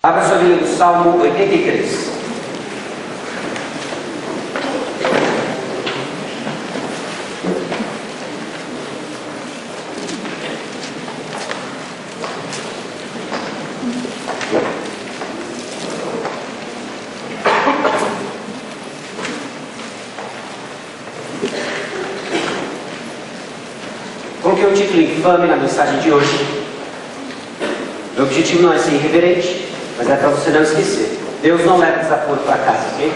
Abra sua Bíblia no Salmo 83. Coloquei o título infame na mensagem de hoje. Meu objetivo não é ser irreverente, mas é para você não esquecer. Deus não leva desaforo para casa, ok?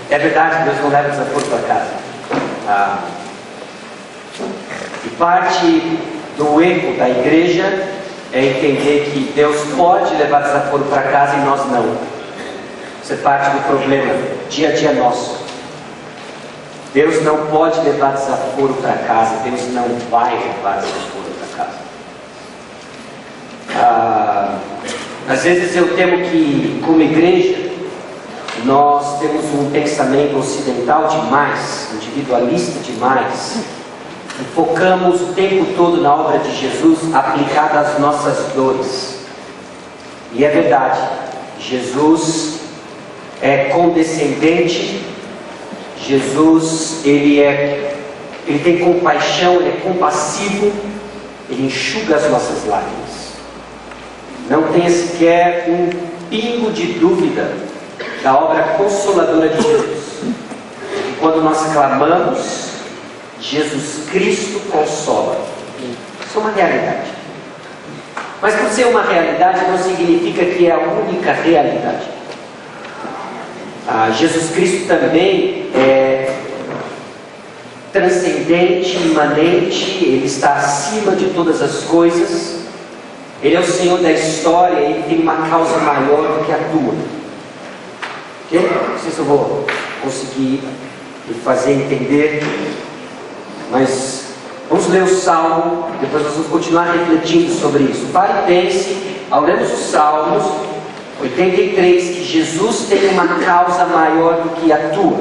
É verdade que Deus não leva desaforo para casa. E parte do erro da igreja é entender que Deus pode levar desaforo para casa e nós não. Isso é parte do problema, dia a dia nosso. Deus não pode levar desaforo para casa. Deus não vai levar desaforo para casa. Às vezes eu temo que, como igreja, nós temos um pensamento ocidental demais, individualista demais, e focamos o tempo todo na obra de Jesus aplicada às nossas dores. E é verdade, Jesus é condescendente. Jesus, ele tem compaixão, ele é compassivo, ele enxuga as nossas lágrimas. Não tenha sequer um pingo de dúvida da obra consoladora de Jesus. E quando nós clamamos, Jesus Cristo consola. Isso é uma realidade. Mas por ser uma realidade não significa que é a única realidade. Jesus Cristo também é transcendente, imanente, Ele está acima de todas as coisas, Ele é o Senhor da história, Ele tem uma causa maior do que a tua. Ok? Não sei se eu vou conseguir me fazer entender, mas vamos ler o Salmo, depois nós vamos continuar refletindo sobre isso. Pare e pense, ao lermos os Salmos 83, que Jesus tem uma causa maior do que a tua.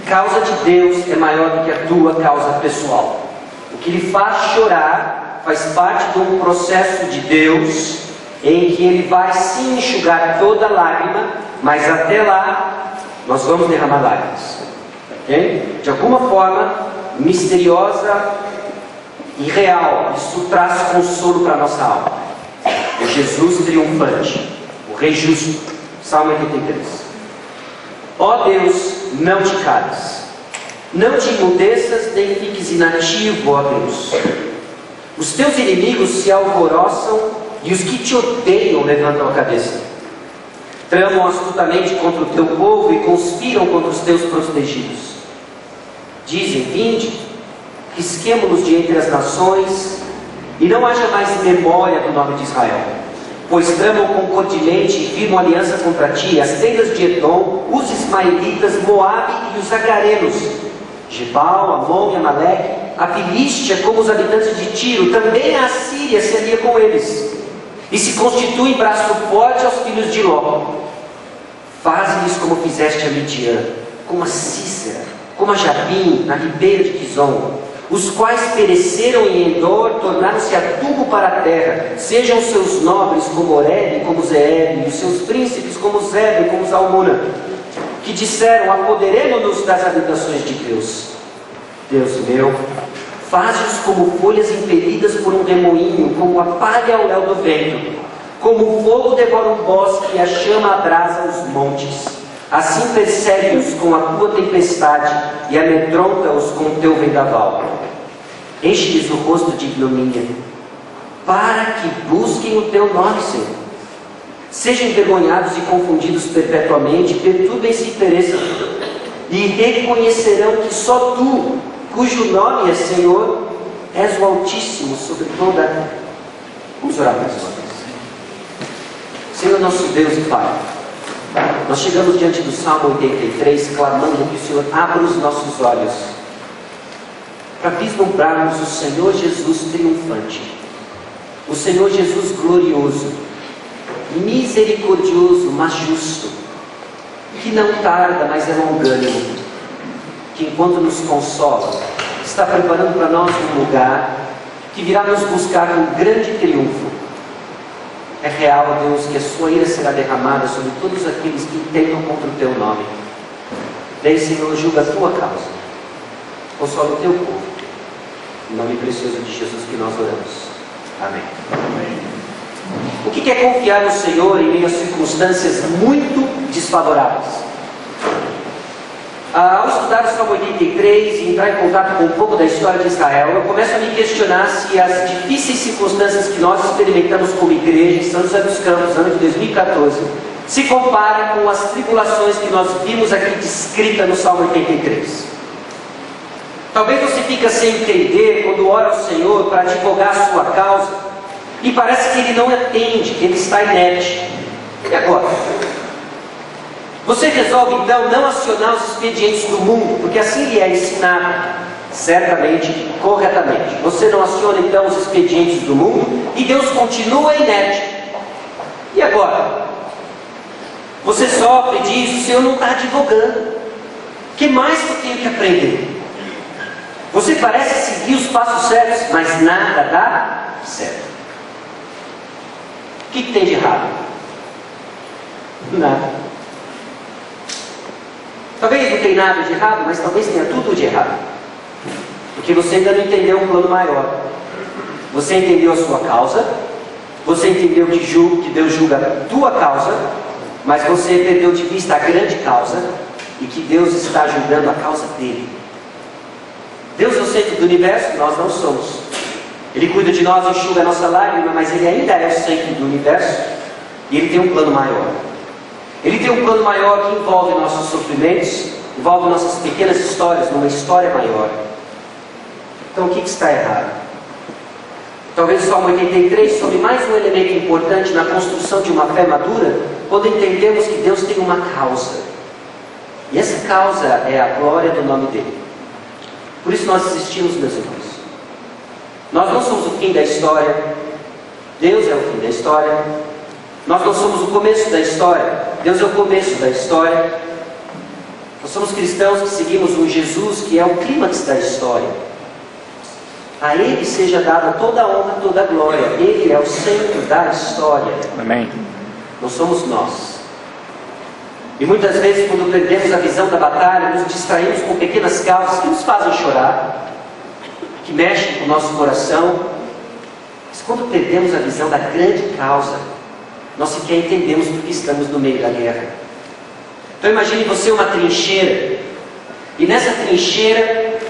A causa de Deus é maior do que a tua causa pessoal. O que lhe faz chorar faz parte de um processo de Deus, em que Ele vai sim enxugar toda lágrima, mas até lá nós vamos derramar lágrimas. Okay? De alguma forma misteriosa e real, isso traz consolo para a nossa alma. O Jesus triunfante, Rei justo. Salmo 83. Ó Deus, não te cales, não te emudeças, nem fiques inativo, ó Deus. Os teus inimigos se alvoroçam e os que te odeiam levantam a cabeça. Tramam astutamente contra o teu povo e conspiram contra os teus protegidos. Dizem: vinde, risquemo-nos de entre as nações, e não haja mais memória do nome de Israel. Pois tramam concordemente e firmam aliança contra ti, as tendas de Edom, os ismaelitas, Moabe e os agarenos, Gebal, Amon e Amaleque, a Filístia, como os habitantes de Tiro, também a Assíria se alia com eles, e se constitui braço forte aos filhos de Ló. Faze-lhes como fizeste a Midian, como a Cícera, como a Jabim, na ribeira de Quizon, os quais pereceram em Endor, tornaram-se adubo para a terra. Sejam os seus nobres como Oreb, como Zeeb, e os seus príncipes como Zeb, como Zalmuna, que disseram: apoderemo-nos das habitações de Deus. Deus meu, faze-os como folhas impelidas por um remoinho, como a palha ao léu do vento, como o fogo devora um bosque e a chama abrasa os montes. Assim persegue-os com a tua tempestade e amedronta-os com o teu vendaval. Enche-lhes o rosto de ignomínia, para que busquem o teu nome, Senhor. Sejam envergonhados e confundidos perpetuamente, perturbem-se e pereçam, e reconhecerão que só tu, cujo nome é Senhor, és o Altíssimo sobre toda a terra. Vamos orar mais uma vez. Senhor nosso Deus e Pai, nós chegamos diante do Salmo 83, clamando que o Senhor abra os nossos olhos para vislumbrarmos o Senhor Jesus triunfante, o Senhor Jesus glorioso, misericordioso, mas justo, que não tarda, mas é longânimo, que enquanto nos consola, está preparando para nós um lugar que virá nos buscar com grande triunfo. É real, Deus, que a sua ira será derramada sobre todos aqueles que tentam contra o teu nome. Daí, Senhor, julga a tua causa. Consola o teu povo. Em nome precioso de Jesus que nós oramos. Amém. Amém. O que é confiar no Senhor em meio a circunstâncias muito desfavoráveis? Ao estudar o Salmo 83 e entrar em contato com um pouco da história de Israel, eu começo a me questionar se as difíceis circunstâncias que nós experimentamos como igreja em São José dos Campos, ano de 2014, se compara com as tribulações que nós vimos aqui descrita no Salmo 83. Talvez você fique sem entender quando ora ao Senhor para advogar a sua causa e parece que Ele não atende, que Ele está inerte. E agora? Você resolve então não acionar os expedientes do mundo, porque assim lhe é ensinado, certamente, corretamente. Você não aciona então os expedientes do mundo e Deus continua inerte. E agora? Você sofre, diz, o Senhor não está advogando. O que mais que eu tenho que aprender? Você parece seguir os passos certos, mas nada dá certo. O que tem de errado? Nada. Talvez não tenha nada de errado, mas talvez tenha tudo de errado. Porque você ainda não entendeu um plano maior. Você entendeu a sua causa, você entendeu que Deus julga a tua causa, mas você perdeu de vista a grande causa e que Deus está julgando a causa dele. Deus é o centro do universo, nós não somos. Ele cuida de nós, enxuga a nossa lágrima, mas Ele ainda é o centro do universo e Ele tem um plano maior. Ele tem um plano maior que envolve nossos sofrimentos, envolve nossas pequenas histórias, numa história maior. Então o que está errado? Talvez o Salmo 83 sobre mais um elemento importante na construção de uma fé madura, quando entendemos que Deus tem uma causa. E essa causa é a glória do nome dEle. Por isso nós existimos, meus irmãos. Nós não somos o fim da história. Deus é o fim da história. Nós não somos o começo da história. Deus é o começo da história. Nós somos cristãos que seguimos um Jesus que é o clímax da história. A Ele seja dada toda a honra, toda a glória. Ele é o centro da história. Amém. Não somos nós. E muitas vezes, quando perdemos a visão da batalha, nos distraímos com pequenas causas que nos fazem chorar, que mexem com o nosso coração. Mas quando perdemos a visão da grande causa, nós sequer entendemos porque estamos no meio da guerra. Então imagine você uma trincheira, e nessa trincheira,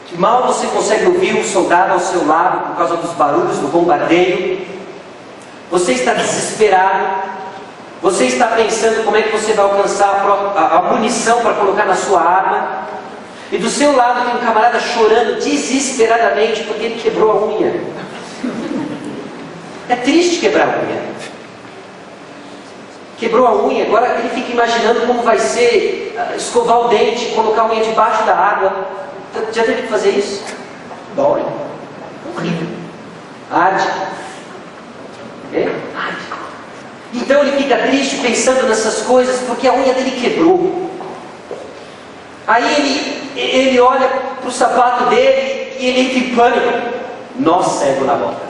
que mal você consegue ouvir um soldado ao seu lado por causa dos barulhos do bombardeio. Você está desesperado. Você está pensando como é que você vai alcançar a munição para colocar na sua arma. E do seu lado tem um camarada chorando desesperadamente porque ele quebrou a unha. É triste quebrar a unha. Quebrou a unha, agora ele fica imaginando como vai ser escovar o dente, colocar a unha debaixo da água. Já teve que fazer isso? Dói. Horrível. Arde. Arde. Então ele fica triste pensando nessas coisas porque a unha dele quebrou. Aí ele olha para o sapato dele e ele entra em pânico. Nó cego na bota.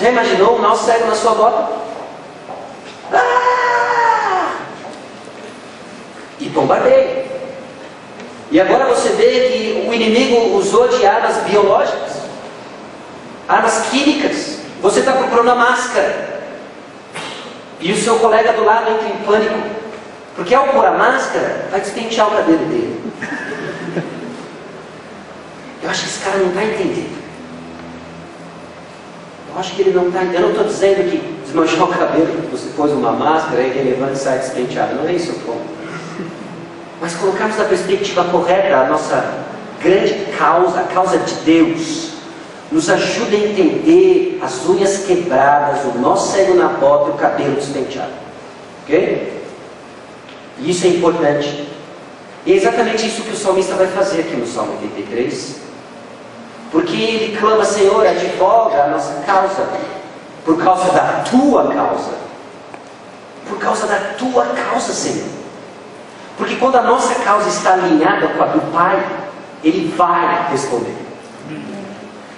Já imaginou um nó cego na sua bota? E bombardeio. E agora você vê que o inimigo usou de armas biológicas, armas químicas. Você está procurando a máscara. E o seu colega do lado entra em pânico. Porque ao pôr a máscara, vai despentear o cabelo dele. Eu acho que esse cara não está entendendo. Eu acho que ele não está entendendo. Eu não estou dizendo que desmanchar o cabelo, porque você pôs uma máscara e ele levanta e sai despenteado. Não é isso o ponto. Mas colocarmos na perspectiva correta a nossa grande causa, a causa de Deus. Nos ajuda a entender as unhas quebradas, o nó cego na bota e o cabelo despenteado. Ok? E isso é importante. E é exatamente isso que o salmista vai fazer aqui no Salmo 83. Porque ele clama, Senhor, advoga a nossa causa. Por causa da tua causa. Por causa da tua causa, Senhor. Porque quando a nossa causa está alinhada com a do Pai, Ele vai responder.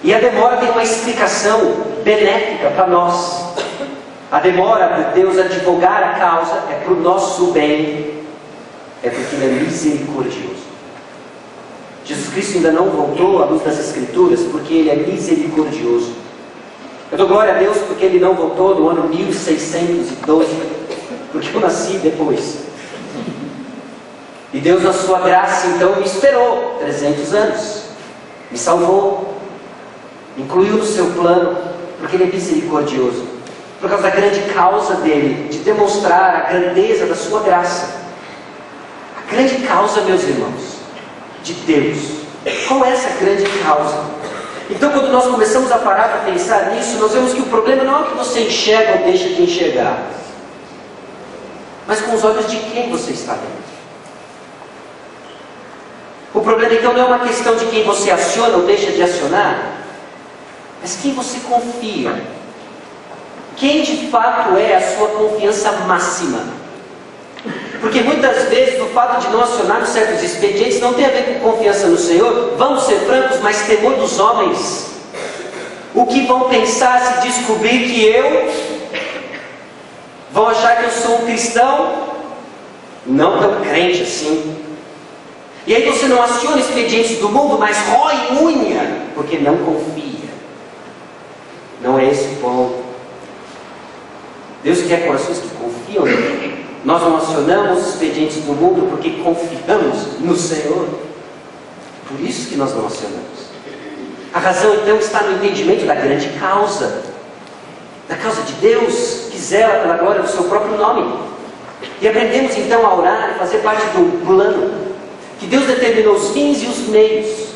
E a demora tem uma explicação benéfica para nós. A demora de Deus advogar a causa é para o nosso bem, é porque Ele é misericordioso. Jesus Cristo ainda não voltou à luz das Escrituras porque Ele é misericordioso. Eu dou glória a Deus porque Ele não voltou no ano 1612, porque eu nasci depois. E Deus, na sua graça, então, me esperou 300 anos, me salvou, me incluiu no seu plano, porque Ele é misericordioso, por causa da grande causa dele, de demonstrar a grandeza da sua graça. A grande causa, meus irmãos, de Deus. Qual é essa grande causa? Então, quando nós começamos a parar para pensar nisso, nós vemos que o problema não é o que você enxerga ou deixa de enxergar, mas com os olhos de quem você está vendo. O problema então não é uma questão de quem você aciona ou deixa de acionar, mas quem você confia. Quem de fato é a sua confiança máxima. Porque muitas vezes o fato de não acionar certos expedientes não tem a ver com confiança no Senhor. Vamos ser francos, mas temor dos homens. O que vão pensar se descobrir que eu... Vão achar que eu sou um cristão não tão crente assim. E aí você não aciona expedientes do mundo, mas rói unha, porque não confia. Não é esse o ponto. Deus quer corações que confiam nele. Nós não acionamos expedientes do mundo porque confiamos no Senhor. Por isso que nós não acionamos. A razão então está no entendimento da grande causa. Da causa de Deus, que zela pela glória do seu próprio nome. E aprendemos então a orar e fazer parte de um plano. Que Deus determinou os fins e os meios.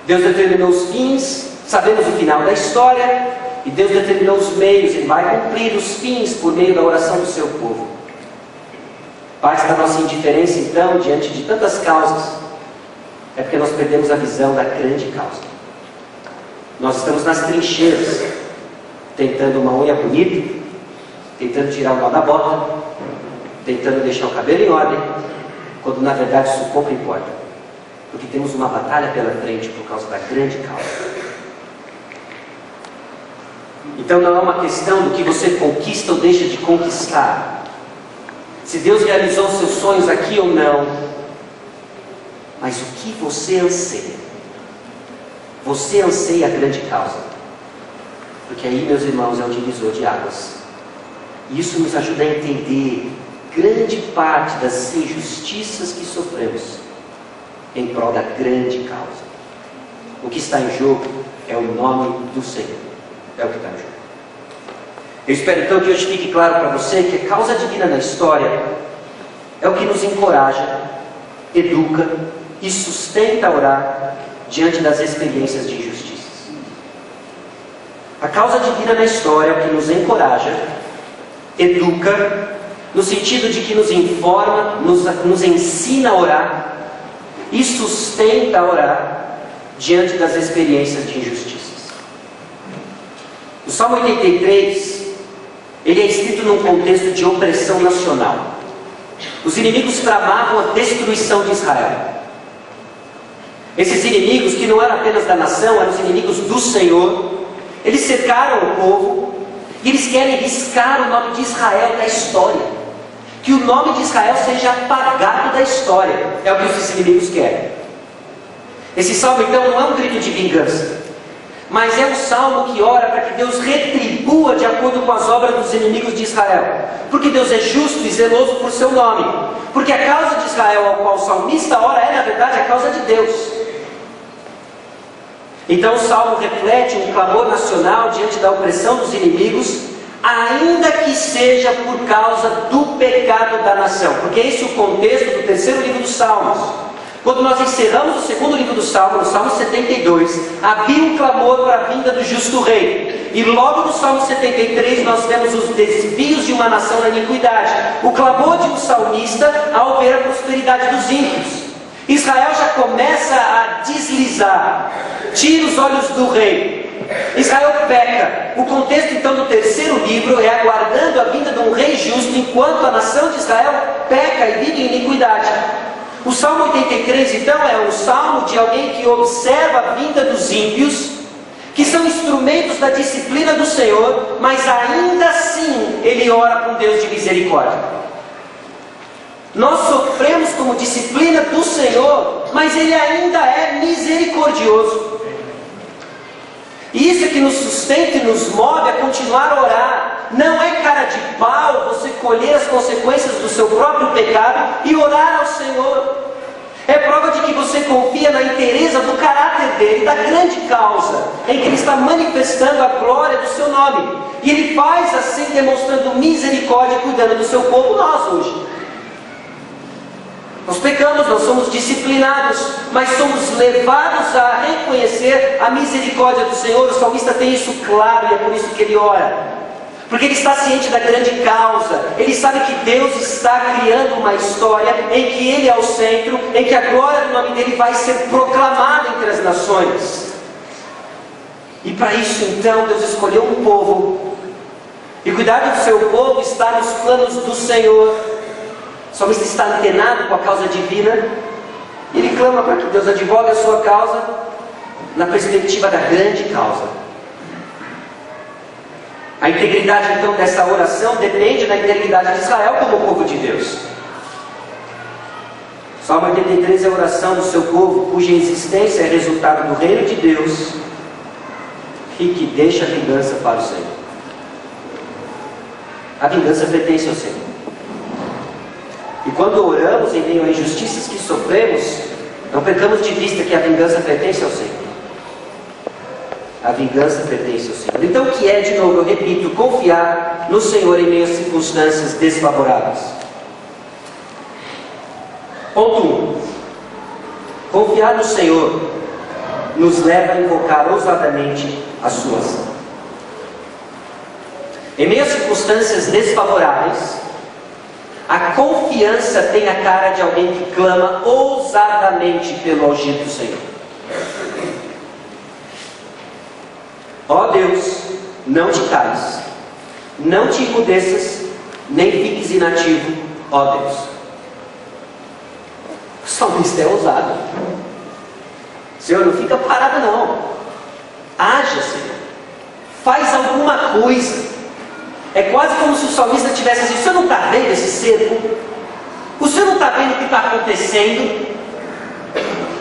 Deus determinou os fins, sabemos o final da história, e Deus determinou os meios, Ele vai cumprir os fins por meio da oração do seu povo. Parte da nossa indiferença então, diante de tantas causas, é porque nós perdemos a visão da grande causa. Nós estamos nas trincheiras, tentando uma unha bonita, tentando tirar o nó da bota, tentando deixar o cabelo em ordem, quando na verdade isso pouco importa, porque temos uma batalha pela frente por causa da grande causa. Então não é uma questão do que você conquista ou deixa de conquistar, se Deus realizou seus sonhos aqui ou não, mas o que você anseia. Você anseia a grande causa, porque aí, meus irmãos, é o divisor de águas. E isso nos ajuda a entender grande parte das injustiças que sofremos em prol da grande causa. O que está em jogo é o nome do Senhor. É o que está em jogo. Eu espero então que hoje fique claro para você que a causa divina na história é o que nos encoraja, educa e sustenta a orar diante das experiências de injustiças. A causa divina na história é o que nos encoraja, educa, no sentido de que nos informa, nos ensina a orar e sustenta a orar diante das experiências de injustiças. O Salmo 83, ele é escrito num contexto de opressão nacional. Os inimigos tramavam a destruição de Israel. Esses inimigos, que não eram apenas da nação, eram os inimigos do Senhor, eles cercaram o povo e eles querem riscar o nome de Israel da história. Que o nome de Israel seja apagado da história. É o que esses inimigos querem. Esse salmo então não é um grito de vingança, mas é um salmo que ora para que Deus retribua de acordo com as obras dos inimigos de Israel. Porque Deus é justo e zeloso por seu nome. Porque a causa de Israel ao qual o salmista ora é, na verdade, a causa de Deus. Então o salmo reflete um clamor nacional diante da opressão dos inimigos, ainda que seja por causa do pecado da nação. Porque esse é o contexto do terceiro livro dos Salmos. Quando nós encerramos o segundo livro do Salmo, no Salmo 72, havia um clamor para a vinda do justo rei. E logo no Salmo 73 nós vemos os desvios de uma nação na iniquidade. O clamor de um salmista ao ver a prosperidade dos ímpios. Israel já começa a deslizar. Tira os olhos do rei. Israel peca. O contexto então do terceiro livro é aguardando a vinda de um rei justo, enquanto a nação de Israel peca e vive em iniquidade. O Salmo 83 então é um salmo de alguém que observa a vinda dos ímpios, que são instrumentos da disciplina do Senhor, mas ainda assim ele ora para um Deus de misericórdia. Nós sofremos como disciplina do Senhor, mas ele ainda é misericordioso. E isso é que nos sustenta e nos move a continuar a orar. Não é cara de pau você colher as consequências do seu próprio pecado e orar ao Senhor. É prova de que você confia na inteireza do caráter dele, da grande causa em que ele está manifestando a glória do seu nome. E ele faz assim, demonstrando misericórdia, cuidando do seu povo, nós hoje. Nós pecamos, nós somos disciplinados, mas somos levados a reconhecer a misericórdia do Senhor. O salmista tem isso claro e é por isso que ele ora. Porque ele está ciente da grande causa. Ele sabe que Deus está criando uma história em que Ele é o centro, em que a glória do nome dEle vai ser proclamada entre as nações. E para isso então Deus escolheu um povo. E cuidar do seu povo está nos planos do Senhor. O salmista está antenado com a causa divina. E ele clama para que Deus advogue a sua causa na perspectiva da grande causa. A integridade então dessa oração depende da integridade de Israel como povo de Deus. Salmo 83 é a oração do seu povo, cuja existência é resultado do reino de Deus e que deixa a vingança para o Senhor. A vingança pertence ao Senhor. E quando oramos em meio a injustiças que sofremos, não percamos de vista que a vingança pertence ao Senhor. A vingança pertence ao Senhor. Então o que é, de novo, eu repito, confiar no Senhor em meio a circunstâncias desfavoráveis? Ponto 1. Confiar no Senhor nos leva a invocar ousadamente a sua ação. Em meio a circunstâncias desfavoráveis, a confiança tem a cara de alguém que clama ousadamente pelo agir do Senhor. Ó Deus, não te cales, não te enmudeças, nem fiques inativo, ó Deus. O salmista é ousado. Senhor, não fica parado não. Haja, Senhor. Faz alguma coisa. É quase como se o salmista tivesse assim: o senhor não está vendo esse cerco? O senhor não está vendo o que está acontecendo?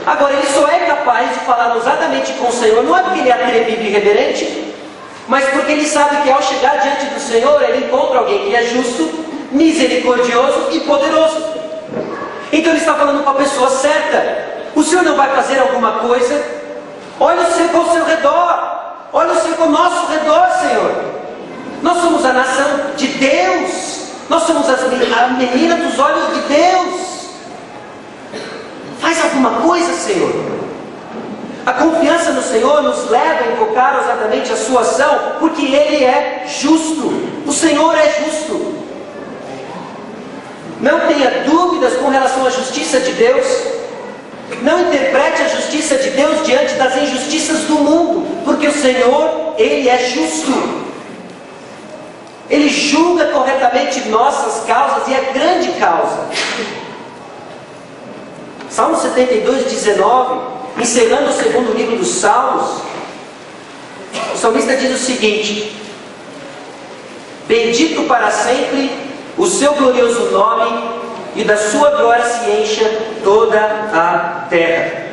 Agora, ele só é capaz de falar ousadamente com o Senhor, não é porque ele é atrevido e irreverente, mas porque ele sabe que ao chegar diante do Senhor, ele encontra alguém que é justo, misericordioso e poderoso. Então ele está falando com a pessoa certa. O Senhor não vai fazer alguma coisa? Olha o cerco ao seu redor. Olha o cerco ao nosso redor, Senhor. Nós somos a nação de Deus. Nós somos a menina dos olhos de Deus. Faz alguma coisa, Senhor. A confiança no Senhor nos leva a invocar ousadamente a sua ação, porque Ele é justo. O Senhor é justo. Não tenha dúvidas com relação à justiça de Deus. Não interprete a justiça de Deus diante das injustiças do mundo, porque o Senhor, Ele é justo. Ele julga corretamente nossas causas e a grande causa. Salmo 72, 19, encerrando o segundo livro dos Salmos, o salmista diz o seguinte: bendito para sempre o seu glorioso nome, e da sua glória se encha toda a terra.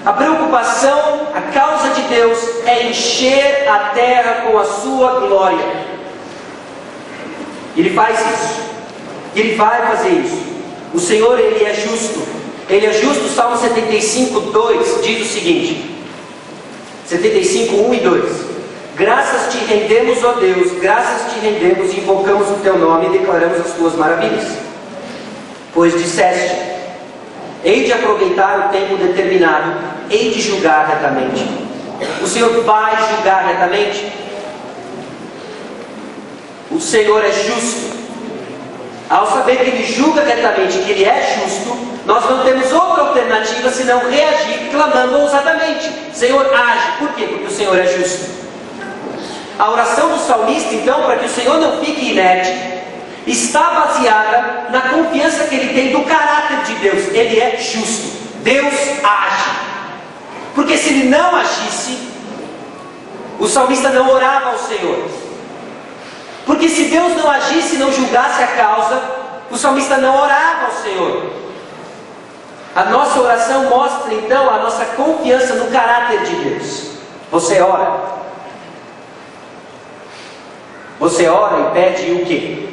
A preocupação, a causa de Deus é encher a terra com a sua glória. Ele faz isso. Ele vai fazer isso. O Senhor, Ele é justo. Ele é justo. Salmo 75, 2 diz o seguinte: 75, 1 e 2: graças te rendemos, ó Deus, graças te rendemos, e invocamos o teu nome e declaramos as tuas maravilhas. Pois disseste: hei de aproveitar o tempo determinado, hei de julgar retamente. O Senhor vai julgar retamente. O Senhor é justo. Ao saber que Ele julga retamente, que Ele é justo, nós não temos outra alternativa senão reagir clamando ousadamente: Senhor, age. Por quê? Porque o Senhor é justo. A oração do salmista, então, para que o Senhor não fique inerte, está baseada na confiança que ele tem do caráter de Deus. Ele é justo. Deus age. Porque se ele não agisse, o salmista não orava ao Senhor. Porque se Deus não agisse e não julgasse a causa, o salmista não orava ao Senhor. A nossa oração mostra então a nossa confiança no caráter de Deus. Você ora. Você ora e pede o quê?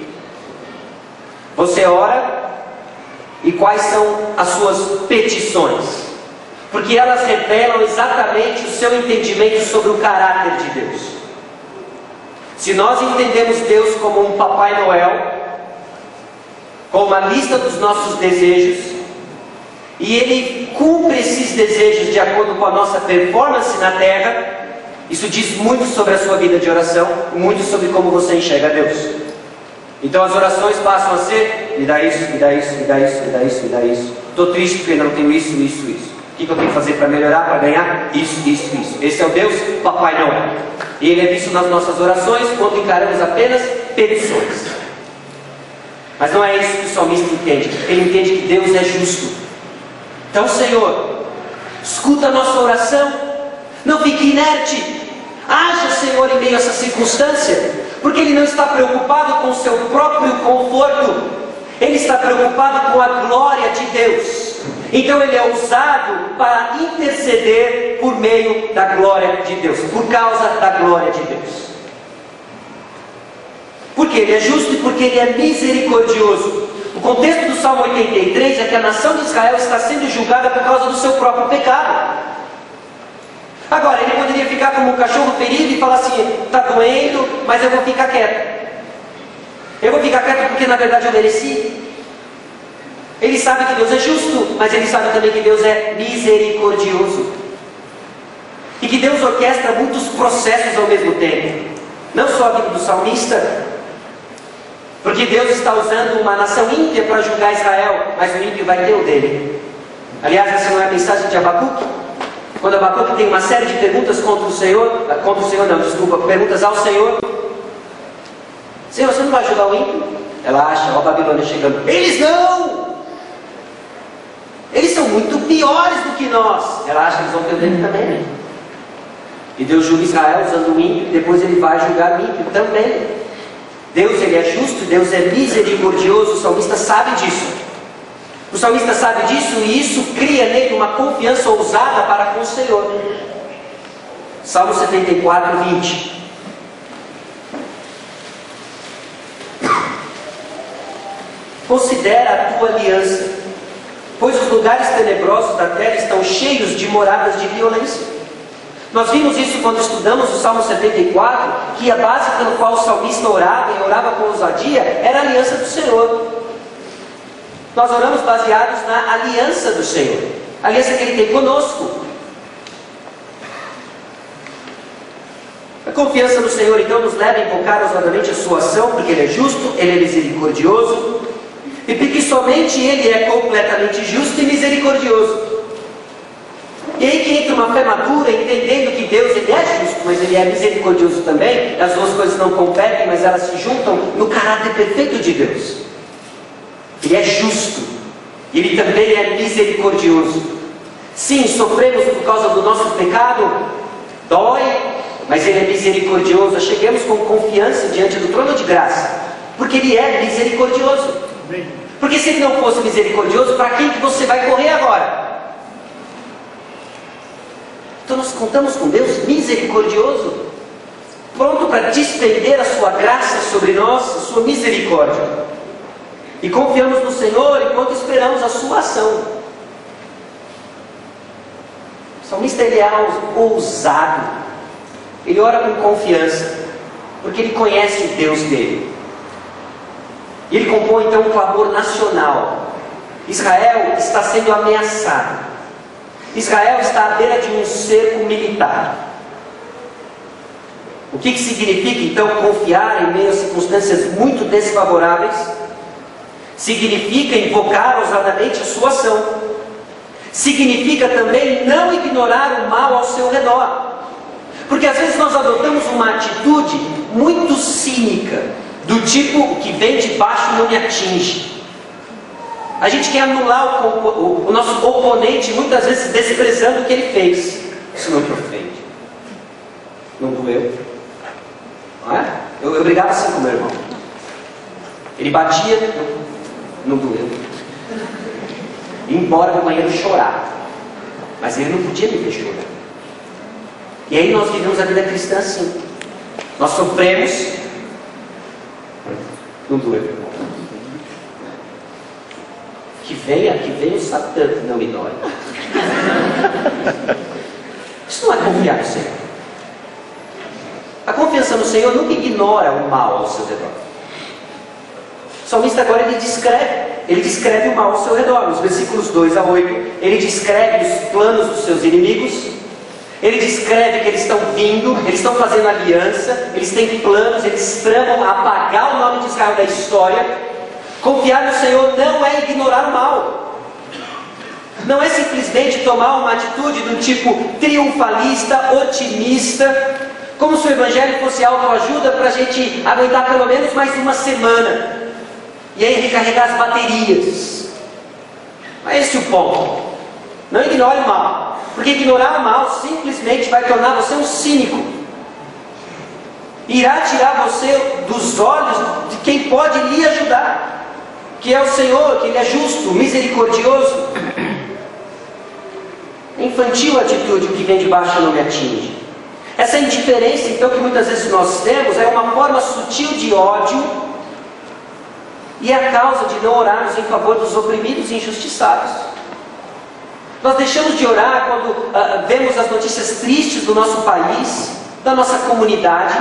Você ora e quais são as suas petições? Porque elas revelam exatamente o seu entendimento sobre o caráter de Deus. Se nós entendemos Deus como um Papai Noel, com uma lista dos nossos desejos, e Ele cumpre esses desejos de acordo com a nossa performance na terra, isso diz muito sobre a sua vida de oração, muito sobre como você enxerga Deus. Então as orações passam a ser: me dá isso, me dá isso, me dá isso, me dá isso, me dá isso. Estou triste porque não tenho isso, isso, isso. O que eu tenho que fazer para melhorar, para ganhar? Isso, isso, isso. Esse é o Deus Papai Noel. E Ele é visto nas nossas orações quando encaramos apenas petições. Mas não é isso que o salmista entende. Ele entende que Deus é justo. Então, Senhor, escuta a nossa oração. Não fique inerte. Haja, Senhor, em meio a essa circunstância. Porque Ele não está preocupado com o seu próprio conforto. Ele está preocupado com a glória de Deus. Então Ele é usado para interceder por meio da glória de Deus, por causa da glória de Deus. Porque Ele é justo e porque Ele é misericordioso. O contexto do Salmo 83 é que a nação de Israel está sendo julgada por causa do seu próprio pecado. Agora, ele poderia ficar como um cachorro ferido e falar assim: está doendo, mas eu vou ficar quieto. Eu vou ficar quieto porque na verdade eu mereci. Ele sabe que Deus é justo, mas ele sabe também que Deus é misericordioso. E que Deus orquestra muitos processos ao mesmo tempo. Não só a vida do salmista, porque Deus está usando uma nação ímpia para julgar Israel, mas o ímpio vai ter o dele. Aliás, essa não é a mensagem de Abacuque? Quando Abacuque tem uma série de perguntas perguntas ao Senhor. Senhor, você não vai ajudar o ímpio? Ela acha, ó, a Babilônia chegando. Eles não! Eles são muito piores do que nós. Ela acha que eles vão ter o dele também, né? E Deus julga Israel usando o ímpio, depois Ele vai julgar o ímpio também. Deus, Ele é justo, Deus é misericordioso. O salmista sabe disso. O salmista sabe disso e isso cria nele uma confiança ousada para com o Senhor. Salmo 74, 20. Considera a tua aliança, pois os lugares tenebrosos da terra estão cheios de moradas de violência. Nós vimos isso quando estudamos o Salmo 74, que a base pelo qual o salmista orava e orava com ousadia era a aliança do Senhor. Nós oramos baseados na aliança do Senhor, a aliança que Ele tem conosco. A confiança no Senhor então nos leva a invocar ousadamente a sua ação, porque Ele é justo, Ele é misericordioso, e porque somente Ele é completamente justo e misericordioso. E aí que entra uma fé madura, entendendo que Deus Ele é justo, mas Ele é misericordioso também. As duas coisas não competem, mas elas se juntam no caráter perfeito de Deus. Ele é justo, Ele também é misericordioso. Sim, sofremos por causa do nosso pecado, dói, mas Ele é misericordioso. Cheguemos com confiança diante do trono de graça, porque Ele é misericordioso. Porque se Ele não fosse misericordioso, para quem que você vai correr agora? Então nós contamos com Deus misericordioso, pronto para despender a sua graça sobre nós, a sua misericórdia. E confiamos no Senhor enquanto esperamos a sua ação. O salmista ele é ousado. Ele ora com confiança, porque ele conhece o Deus dele. E ele compõe então um clamor nacional. Israel está sendo ameaçado. Israel está à beira de um cerco militar. O que significa então confiar em meio a circunstâncias muito desfavoráveis? Significa invocar ousadamente a sua ação. significa também não ignorar o mal ao seu redor. Porque às vezes nós adotamos uma atitude muito cínica, do tipo, que vem de baixo não me atinge. A gente quer anular o nosso oponente, muitas vezes desprezando o que ele fez. Isso não te ofende. Não doeu? Não é? Eu brigava assim com meu irmão. Ele batia, não doeu. Ia embora do banheiro chorar. Mas ele não podia me ver chorar. E aí nós vivemos a vida cristã assim. Nós sofremos, não doeu. Que venha o Satã, não me dói. Isso não é confiar no Senhor. A confiança no Senhor nunca ignora o mal ao seu redor. O salmista agora ele descreve o mal ao seu redor. Nos versículos 2 a 8, ele descreve os planos dos seus inimigos. Ele descreve que eles estão vindo, eles estão fazendo aliança, eles têm planos, eles tramam apagar o nome de Israel da história. Confiar no Senhor não é ignorar o mal. Não é simplesmente tomar uma atitude do tipo triunfalista, otimista, como se o Evangelho fosse autoajuda para a gente aguentar pelo menos mais uma semana e aí recarregar as baterias. Não é esse o ponto. Não ignore o mal, porque ignorar o mal simplesmente vai tornar você um cínico. Irá tirar você dos olhos de quem pode lhe ajudar, que é o Senhor, que Ele é justo, misericordioso. É infantil a atitude, o que vem de baixo não me atinge. Essa indiferença, então, que muitas vezes nós temos, é uma forma sutil de ódio e é a causa de não orarmos em favor dos oprimidos e injustiçados. Nós deixamos de orar quando vemos as notícias tristes do nosso país, da nossa comunidade,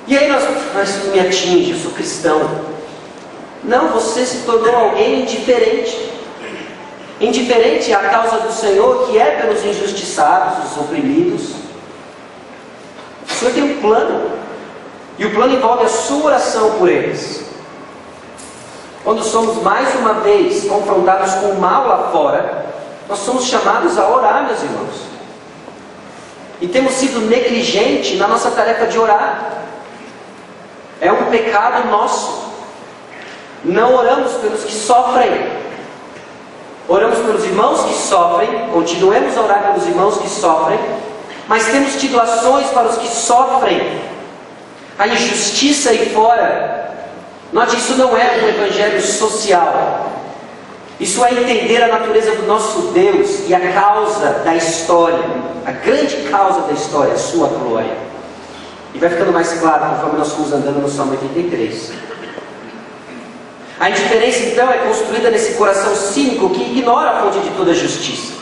e aí isso não me atinge, eu sou cristão. Não, você se tornou alguém indiferente. Indiferente à causa do Senhor, que é pelos injustiçados, os oprimidos. O Senhor tem um plano, e o plano envolve a sua oração por eles. Quando somos mais uma vez confrontados com o mal lá fora, nós somos chamados a orar, meus irmãos. E temos sido negligentes na nossa tarefa de orar. É um pecado nosso. Não oramos pelos que sofrem. Oramos pelos irmãos que sofrem, continuemos a orar pelos irmãos que sofrem, mas temos tido ações para os que sofrem. A injustiça aí fora, note, isso não é um evangelho social. Isso é entender a natureza do nosso Deus e a causa da história, a grande causa da história, a sua glória. E vai ficando mais claro conforme nós fomos andando no Salmo 83. A indiferença, então, é construída nesse coração cínico que ignora a fonte de toda justiça.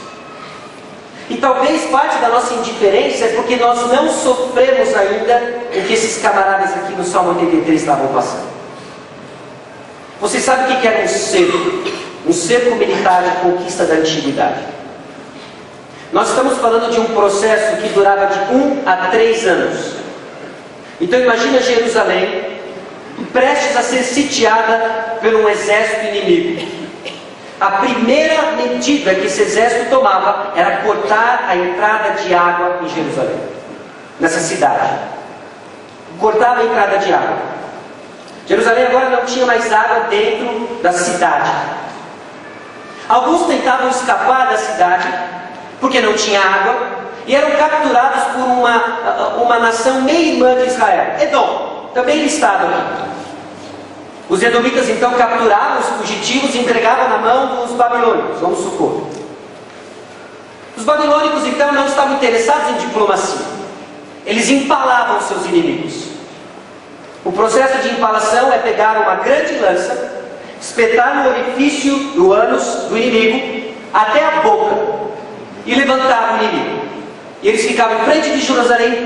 E talvez parte da nossa indiferença é porque nós não sofremos ainda o que esses camaradas aqui no Salmo 83 estavam passando. Você sabe o que era um cerco? Um cerco militar de conquista da antiguidade. Nós estamos falando de um processo que durava de 1 a 3 anos. Então imagina Jerusalém prestes a ser sitiada por um exército inimigo. A primeira medida que esse exército tomava era cortar a entrada de água em Jerusalém, nessa cidade. Cortava a entrada de água. Jerusalém agora não tinha mais água dentro da cidade. Alguns tentavam escapar da cidade porque não tinha água e eram capturados por uma nação meio-irmã de Israel, Edom, também listado aqui. Os edomitas então capturavam os fugitivos e entregavam na mão dos babilônicos, vamos supor. Os babilônicos então não estavam interessados em diplomacia. Eles empalavam seus inimigos. O processo de empalação é pegar uma grande lança, espetar no orifício do ânus do inimigo até a boca e levantar o inimigo. E eles ficavam em frente de Jerusalém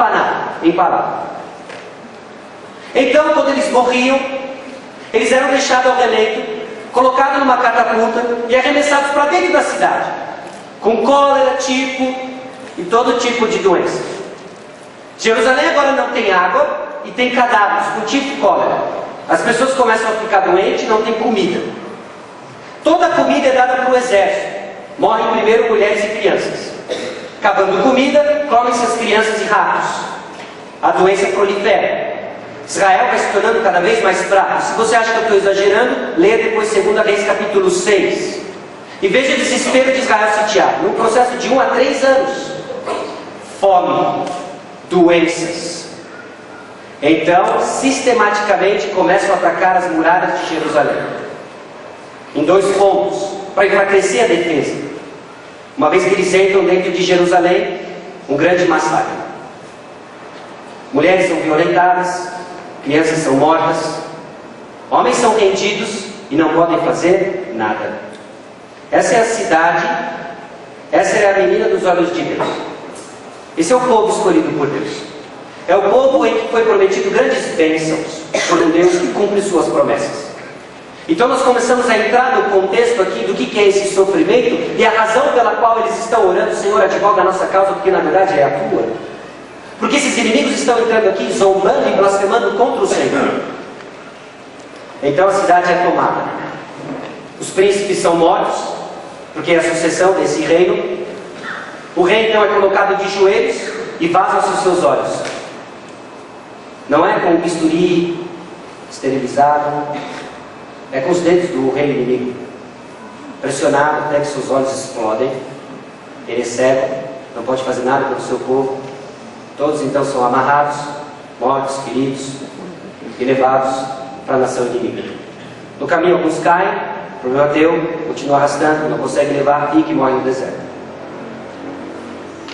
empalados. Então, quando eles morriam, eles eram deixados ao relento, colocados numa catapulta e arremessados para dentro da cidade, com cólera, tifo e todo tipo de doença. Jerusalém agora não tem água e tem cadáveres com tifo e cólera. As pessoas começam a ficar doentes e não tem comida. Toda a comida é dada para o exército. Morrem primeiro mulheres e crianças. Acabando comida, comem-se as crianças e ratos. A doença prolifera. Israel vai se tornando cada vez mais fraco. Se você acha que eu estou exagerando, leia depois 2 Reis capítulo 6. E veja o desespero de Israel sitiado. Num processo de 1 a 3 anos. Fome, doenças. Então, sistematicamente, começam a atacar as muralhas de Jerusalém. Em 2 pontos, para enfraquecer a defesa. Uma vez que eles entram dentro de Jerusalém, um grande massacre. Mulheres são violentadas, crianças são mortas, homens são rendidos e não podem fazer nada. Essa é a cidade, essa é a menina dos olhos de Deus. Esse é o povo escolhido por Deus. É o povo em que foi prometido grandes bênçãos por um Deus que cumpre suas promessas. Então nós começamos a entrar no contexto aqui do que é esse sofrimento e a razão pela qual eles estão orando: Senhor, advoga a nossa causa, porque na verdade é a tua. Porque esses inimigos estão entrando aqui zombando e blasfemando contra o Senhor. Então a cidade é tomada. Os príncipes são mortos, porque é a sucessão desse reino. O rei então é colocado de joelhos e vazam-se os seus olhos. Não é com um bisturi esterilizado, é com os dedos do rei inimigo, pressionado até que seus olhos explodem. Ele é cego, não pode fazer nada pelo seu povo. Todos então são amarrados, mortos, feridos e levados para a nação inimiga. No caminho alguns caem, o problema é teu, continua arrastando, não consegue levar, fica e morre no deserto.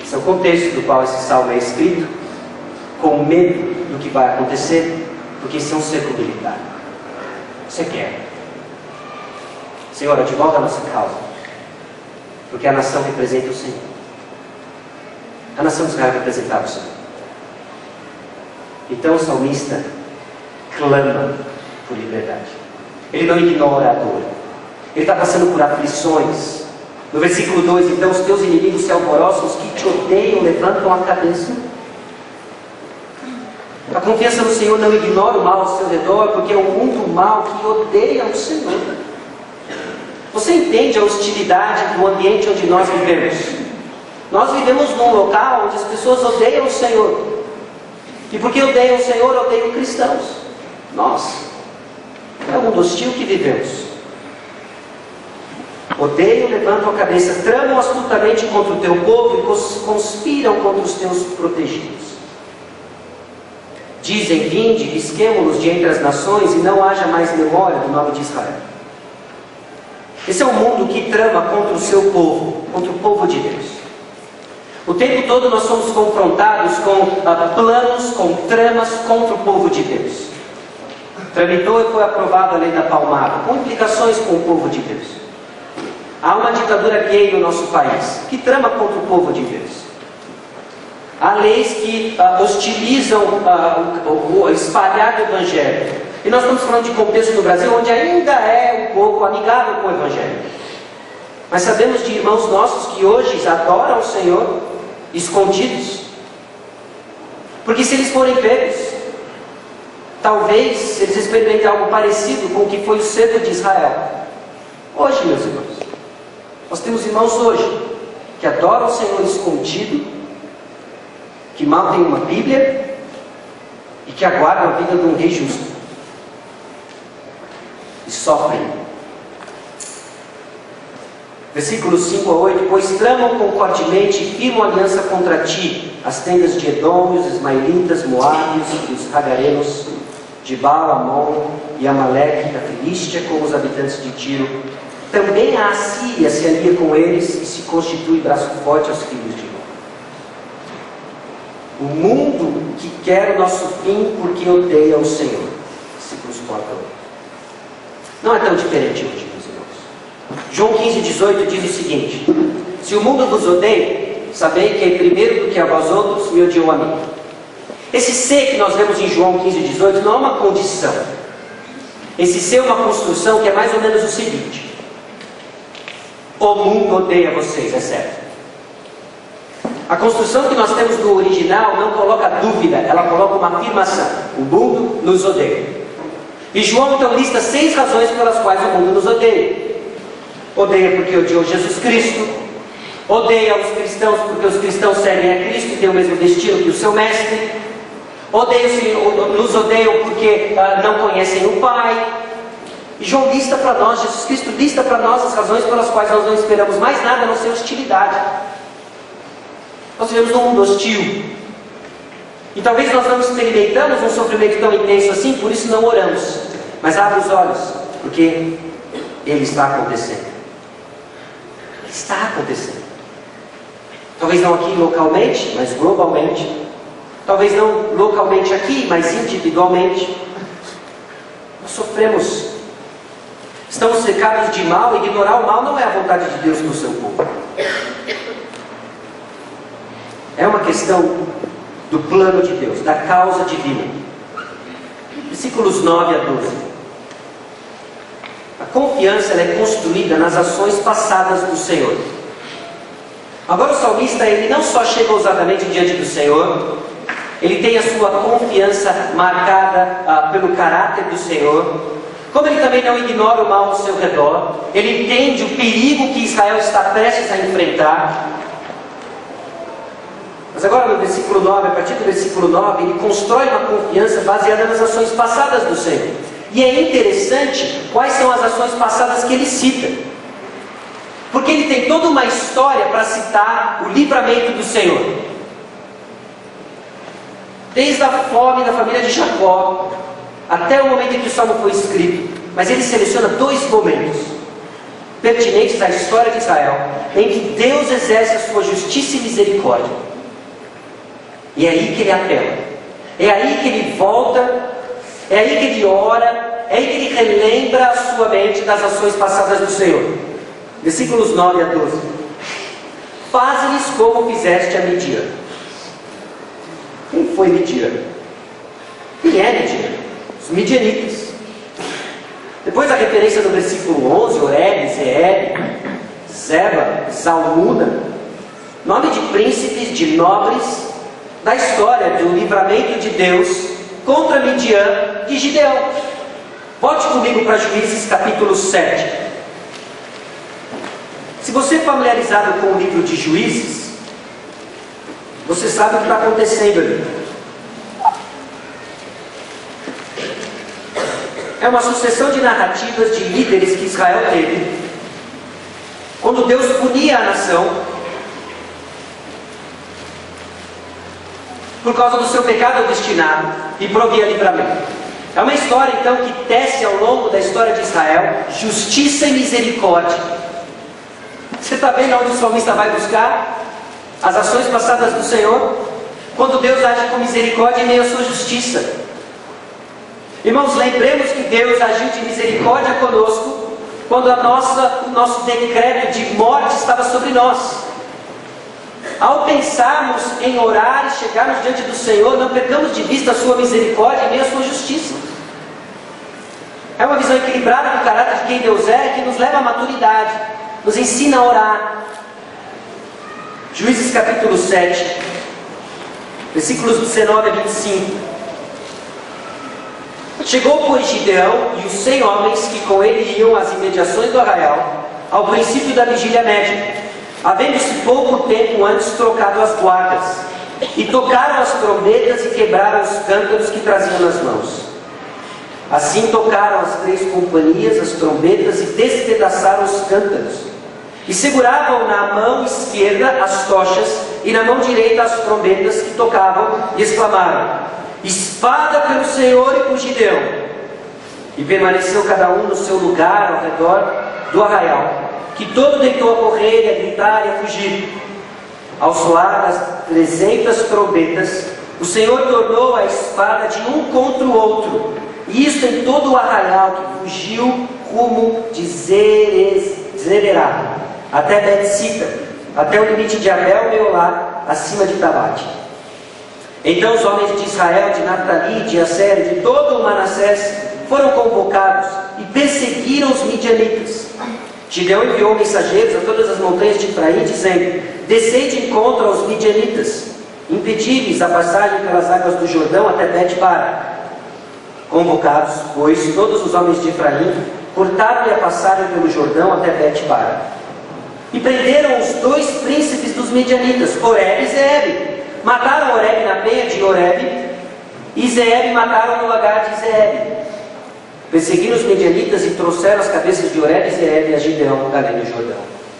Esse é o contexto do qual esse salmo é escrito, com medo do que vai acontecer, porque esse é um cerco militar. Você quer? Senhor, advoga a nossa causa, porque a nação representa o Senhor. A nação de Israel representava o Senhor. Então o salmista clama por liberdade. Ele não ignora a dor. Ele está passando por aflições. No versículo 2, então: os teus inimigos se alvoroçam, os que te odeiam levantam a cabeça. A confiança no Senhor não ignora o mal ao seu redor, porque é um mundo mau que odeia o Senhor. Você entende a hostilidade do ambiente onde nós vivemos? Nós vivemos num local onde as pessoas odeiam o Senhor. E porque odeiam o Senhor, odeiam cristãos. Nós. É um mundo hostil que vivemos. Odeiam, levantam a cabeça, tramam astutamente contra o teu povo e conspiram contra os teus protegidos. Dizem: vinde, risquemo-los de entre as nações, e não haja mais memória do nome de Israel. Esse é um mundo que trama contra o seu povo, contra o povo de Deus. O tempo todo nós somos confrontados com planos, com tramas contra o povo de Deus. Tramitou e foi aprovada a lei da palmada, com implicações com o povo de Deus. Há uma ditadura gay no nosso país, que trama contra o povo de Deus. Há leis que hostilizam o espalhar do Evangelho. E nós estamos falando de contexto no Brasil, onde ainda é um pouco amigável com o Evangelho. Mas sabemos de irmãos nossos que hoje adoram o Senhor escondidos. Porque se eles forem pegos, talvez eles experimentem algo parecido com o que foi o cerco de Israel. Hoje, meus irmãos, nós temos irmãos hoje que adoram o Senhor escondido, que mal têm uma Bíblia e que aguardam a vida de um rei justo. E sofrem. Versículos 5 a 8: pois tramam concordemente e firmam aliança contra ti as tendas de Edom, os ismaelitas, moábios e os hagarenos, de Baal, Amon e Amaleque, da Filístia, com os habitantes de Tiro. Também a Assíria se alia com eles e se constitui braço forte aos filhos de Edom. O mundo que quer o nosso fim porque odeia o Senhor. Versículos 4 a 8. Não é tão diferente hoje, meus irmãos. João 15,18 diz o seguinte: se o mundo vos odeia, sabei que primeiro do que a vós outros me odiou a mim. Esse ser que nós vemos em João 15,18 não é uma condição. Esse ser é uma construção que é mais ou menos o seguinte: o mundo odeia vocês, é certo. A construção que nós temos do original não coloca dúvida, ela coloca uma afirmação: o mundo nos odeia. E João então lista 6 razões pelas quais o mundo nos odeia. odeia porque odiou Jesus Cristo, odeia os cristãos porque os cristãos seguem a Cristo e têm o mesmo destino que o seu mestre, nos odeiam porque não conhecem o Pai. E João lista para nós, Jesus Cristo lista para nós as razões pelas quais nós não esperamos mais nada a não ser hostilidade. Nós vivemos num mundo hostil. E talvez nós não experimentamos um sofrimento tão intenso assim, por isso não oramos. Mas abre os olhos, porque ele está acontecendo. Ele está acontecendo. Talvez não aqui localmente, mas globalmente. Talvez não localmente aqui, mas individualmente. Nós sofremos. Estamos cercados de mal. Ignorar o mal não é a vontade de Deus para o seu povo. É uma questão do plano de Deus, da causa divina. Versículos 9 a 12. A confiança ela é construída nas ações passadas do Senhor. Agora o salmista, ele não só chega ousadamente diante do Senhor, ele tem a sua confiança marcada pelo caráter do Senhor, como ele também não ignora o mal ao seu redor, ele entende o perigo que Israel está prestes a enfrentar. Mas agora no versículo 9, a partir do versículo 9, ele constrói uma confiança baseada nas ações passadas do Senhor. E é interessante quais são as ações passadas que ele cita. Porque ele tem toda uma história para citar o livramento do Senhor. Desde a fome da família de Jacó, até o momento em que o Salmo foi escrito. Mas ele seleciona dois momentos pertinentes à história de Israel, em que Deus exerce a sua justiça e misericórdia. E é aí que ele apela, é aí que ele volta, é aí que ele ora, é aí que ele relembra a sua mente das ações passadas do Senhor. Versículos 9 a 12. Faze-lhes como fizeste a Midian. Quem foi Midian? Quem é Midian? Os midianitas. Depois a referência no versículo 11, Oreb, Zeeb, Zeba, Zalmuna, nome de príncipes, de nobres, da história do livramento de Deus contra Midian e Gideão. Volte comigo para Juízes capítulo 7. Se você é familiarizado com o livro de Juízes, você sabe o que está acontecendo ali. É uma sucessão de narrativas de líderes que Israel teve, quando Deus punia a nação por causa do seu pecado obstinado e provia livramento. É uma história então que tece ao longo da história de Israel justiça e misericórdia. Você está vendo onde o salmista vai buscar as ações passadas do Senhor? Quando Deus age com misericórdia em meio à sua justiça. Irmãos, lembremos que Deus agiu de misericórdia conosco quando o nosso decreto de morte estava sobre nós. Ao pensarmos em orar e chegarmos diante do Senhor, não perdamos de vista a sua misericórdia e nem a sua justiça. É uma visão equilibrada do caráter de quem Deus é, que nos leva à maturidade, nos ensina a orar. Juízes capítulo 7, versículos 19 a 25. Chegou, pois, Gideão e os 100 homens que com ele iam às imediações do arraial, ao princípio da vigília média, havendo-se pouco tempo antes trocado as guardas, e tocaram as trombetas e quebraram os cântaros que traziam nas mãos. Assim tocaram as 3 companhias as trombetas e despedaçaram os cântaros, e seguravam na mão esquerda as tochas e na mão direita as trombetas que tocavam, e exclamaram: espada pelo Senhor e por Gideão. E permaneceu cada um no seu lugar ao redor do arraial, que todo deitou a correr, a gritar e a fugir. Ao soar as 300 trombetas, o Senhor tornou a espada de um contra o outro, e isto em todo o arraial, que fugiu rumo de Zererá, até Bet-sita, até o limite de Abel-Meolá, acima de Tabate. Então os homens de Israel, de Naftali, de Asser, de todo o Manassés, foram convocados e perseguiram os midianitas. Gideão enviou mensageiros a todas as montanhas de Efraim, dizendo: descei de encontro aos midianitas, impedi-lhes a passagem pelas águas do Jordão até Bet-bara. Convocados, pois, todos os homens de Efraim, cortaram-lhe a passagem pelo Jordão até Bet-bara. E prenderam os 2 príncipes dos medianitas, Oreb e Zeeb. Mataram Oreb na penha de Oreb, e Zeeb mataram no lagar de Zeeb. Perseguiram os medianitas e trouxeram as cabeças de Oreb e Zeeb a Gibeão, além do Jordão.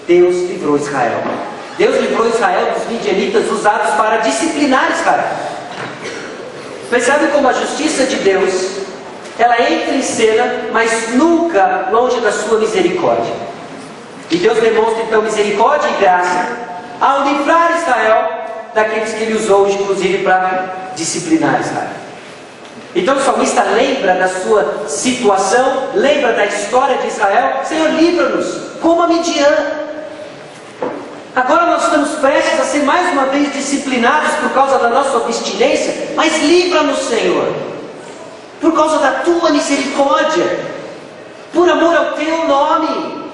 Deus livrou Israel. Deus livrou Israel dos medianitas usados para disciplinar Israel. Mas sabe como a justiça de Deus, ela entra em cena, mas nunca longe da sua misericórdia. E Deus demonstra então misericórdia e graça ao livrar Israel daqueles que ele usou, inclusive, para disciplinar Israel. Então o salmista lembra da sua situação, lembra da história de Israel. Senhor, livra-nos, como a Midian. Agora nós estamos prestes a ser mais uma vez disciplinados por causa da nossa obstinência, mas livra-nos, Senhor, por causa da tua misericórdia, por amor ao teu nome,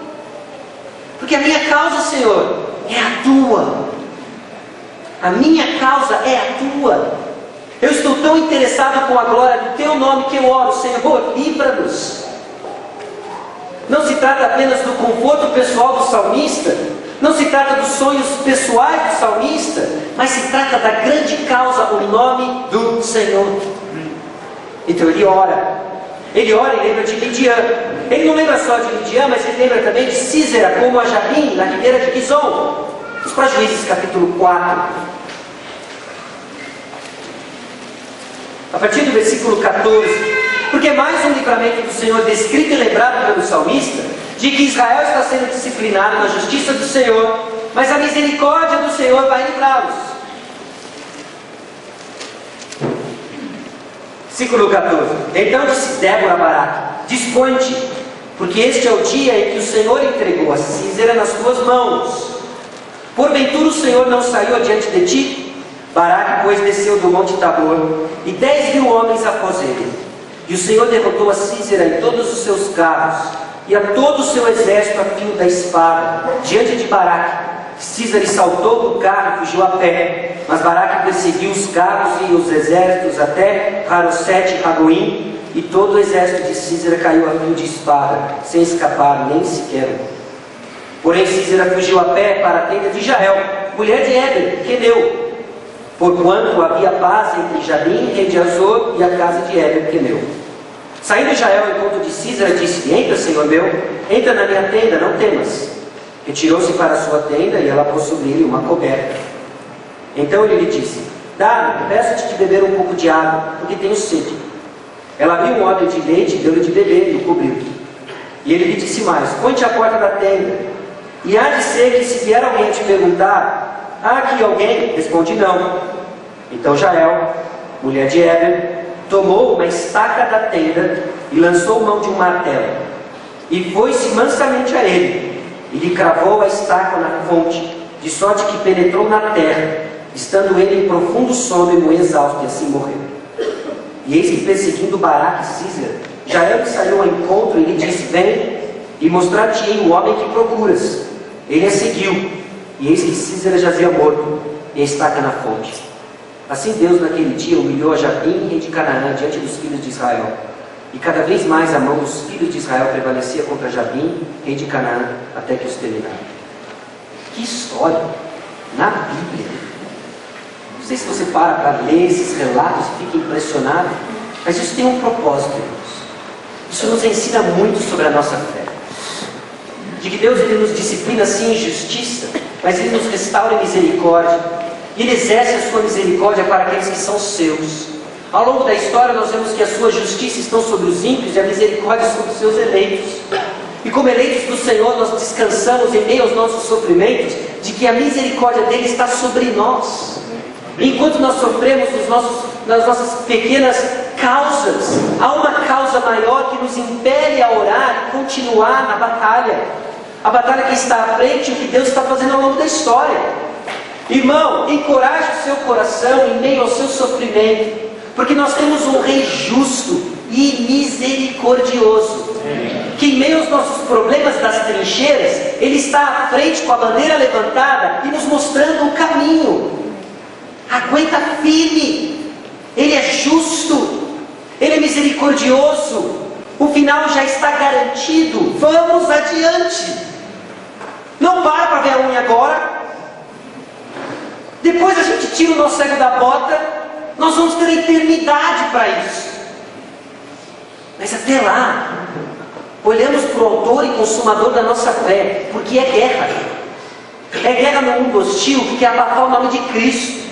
porque a minha causa, Senhor, é a tua. A minha causa é a tua. Eu estou tão interessado com a glória do teu nome que eu oro, Senhor, livra-nos. Não se trata apenas do conforto pessoal do salmista, não se trata dos sonhos pessoais do salmista, mas se trata da grande causa, o nome do Senhor. Então ele ora e lembra de Midian. Ele não lembra só de Midian, mas ele lembra também de Sísera, como a Jabim, na ribeira de Gizom. Vamos para Juízes capítulo 4. A partir do versículo 14. Porque mais um livramento do Senhor descrito e lembrado pelo salmista, de que Israel está sendo disciplinado na justiça do Senhor, mas a misericórdia do Senhor vai livrá-los. Versículo 14. Então disse Débora a Baraque: dispõe-te, porque este é o dia em que o Senhor entregou a Sísera nas tuas mãos. Porventura o Senhor não saiu adiante de ti? Baraque, pois, desceu do monte Tabor, e 10.000 homens após ele. E o Senhor derrotou a Sísera e todos os seus carros, e a todo o seu exército a fio da espada, diante de Baraque. Sísera saltou do carro e fugiu a pé, mas Baraque perseguiu os carros e os exércitos até Harosete e Ragoim, e todo o exército de Sísera caiu a fio de espada, sem escapar nem sequer um. Porém Sísera fugiu a pé para a tenda de Jael, mulher de Éber, queneu, porquanto havia paz entre Jabim, rei de Azor, e a casa de Éber, queneu. Saindo Jael ao encontro de Sísera, disse: entra, senhor meu, entra na minha tenda, não temas. Retirou-se para a sua tenda, e ela pôs sobre ele uma coberta. Então ele lhe disse: dá-me, peço-te de beber um pouco de água, porque tenho sede. Ela abriu um odre de leite, deu-lhe de beber e o cobriu. E ele lhe disse mais: põe-te à porta da tenda, e há de ser que, se vier alguém te perguntar: há aqui alguém? Responde: não. Então Jael, mulher de Éber, tomou uma estaca da tenda e lançou mão de um martelo, e foi-se mansamente a ele, e lhe cravou a estaca na fonte, de sorte que penetrou na terra, estando ele em profundo sono e muito exausto, e assim morreu. E eis que, perseguindo Baraque e Sísera, Jael lhe saiu ao encontro e lhe disse: vem, e mostrar-te-ei o homem que procuras. Ele a seguiu, e eis que Sísera jazia morto, e a estaca na fonte. Assim Deus naquele dia humilhou a Jabim, rei de Canaã, diante dos filhos de Israel. E cada vez mais a mão dos filhos de Israel prevalecia contra Jabim, rei de Canaã, até que os terminaram. Que história! Na Bíblia! Não sei se você para ler esses relatos e fica impressionado, mas isso tem um propósito, irmãos. Isso nos ensina muito sobre a nossa fé. De que Deus, ele nos disciplina sim em justiça, mas ele nos restaura em misericórdia. E ele exerce a sua misericórdia para aqueles que são seus. Ao longo da história nós vemos que a sua justiça está sobre os ímpios e a misericórdia sobre os seus eleitos. E como eleitos do Senhor, nós descansamos em meio aos nossos sofrimentos, de que a misericórdia dele está sobre nós. Enquanto nós sofremos nas nossas pequenas causas, há uma causa maior que nos impele a orar e continuar na batalha. A batalha que está à frente, o que Deus está fazendo ao longo da história. Irmão, encoraje o seu coração em meio ao seu sofrimento, porque nós temos um Rei justo e misericordioso, que em meio aos nossos problemas das trincheiras, Ele está à frente com a bandeira levantada e nos mostrando o caminho. Aguenta firme, Ele é justo, Ele é misericordioso, O final já está garantido. Vamos adiante. Não para ver a unha agora. Depois a gente tira o nosso ego da bota. Nós vamos ter a eternidade para isso. Mas até lá, olhamos para o autor e consumador da nossa fé, porque é guerra. É guerra no mundo hostil que quer abafar o nome de Cristo.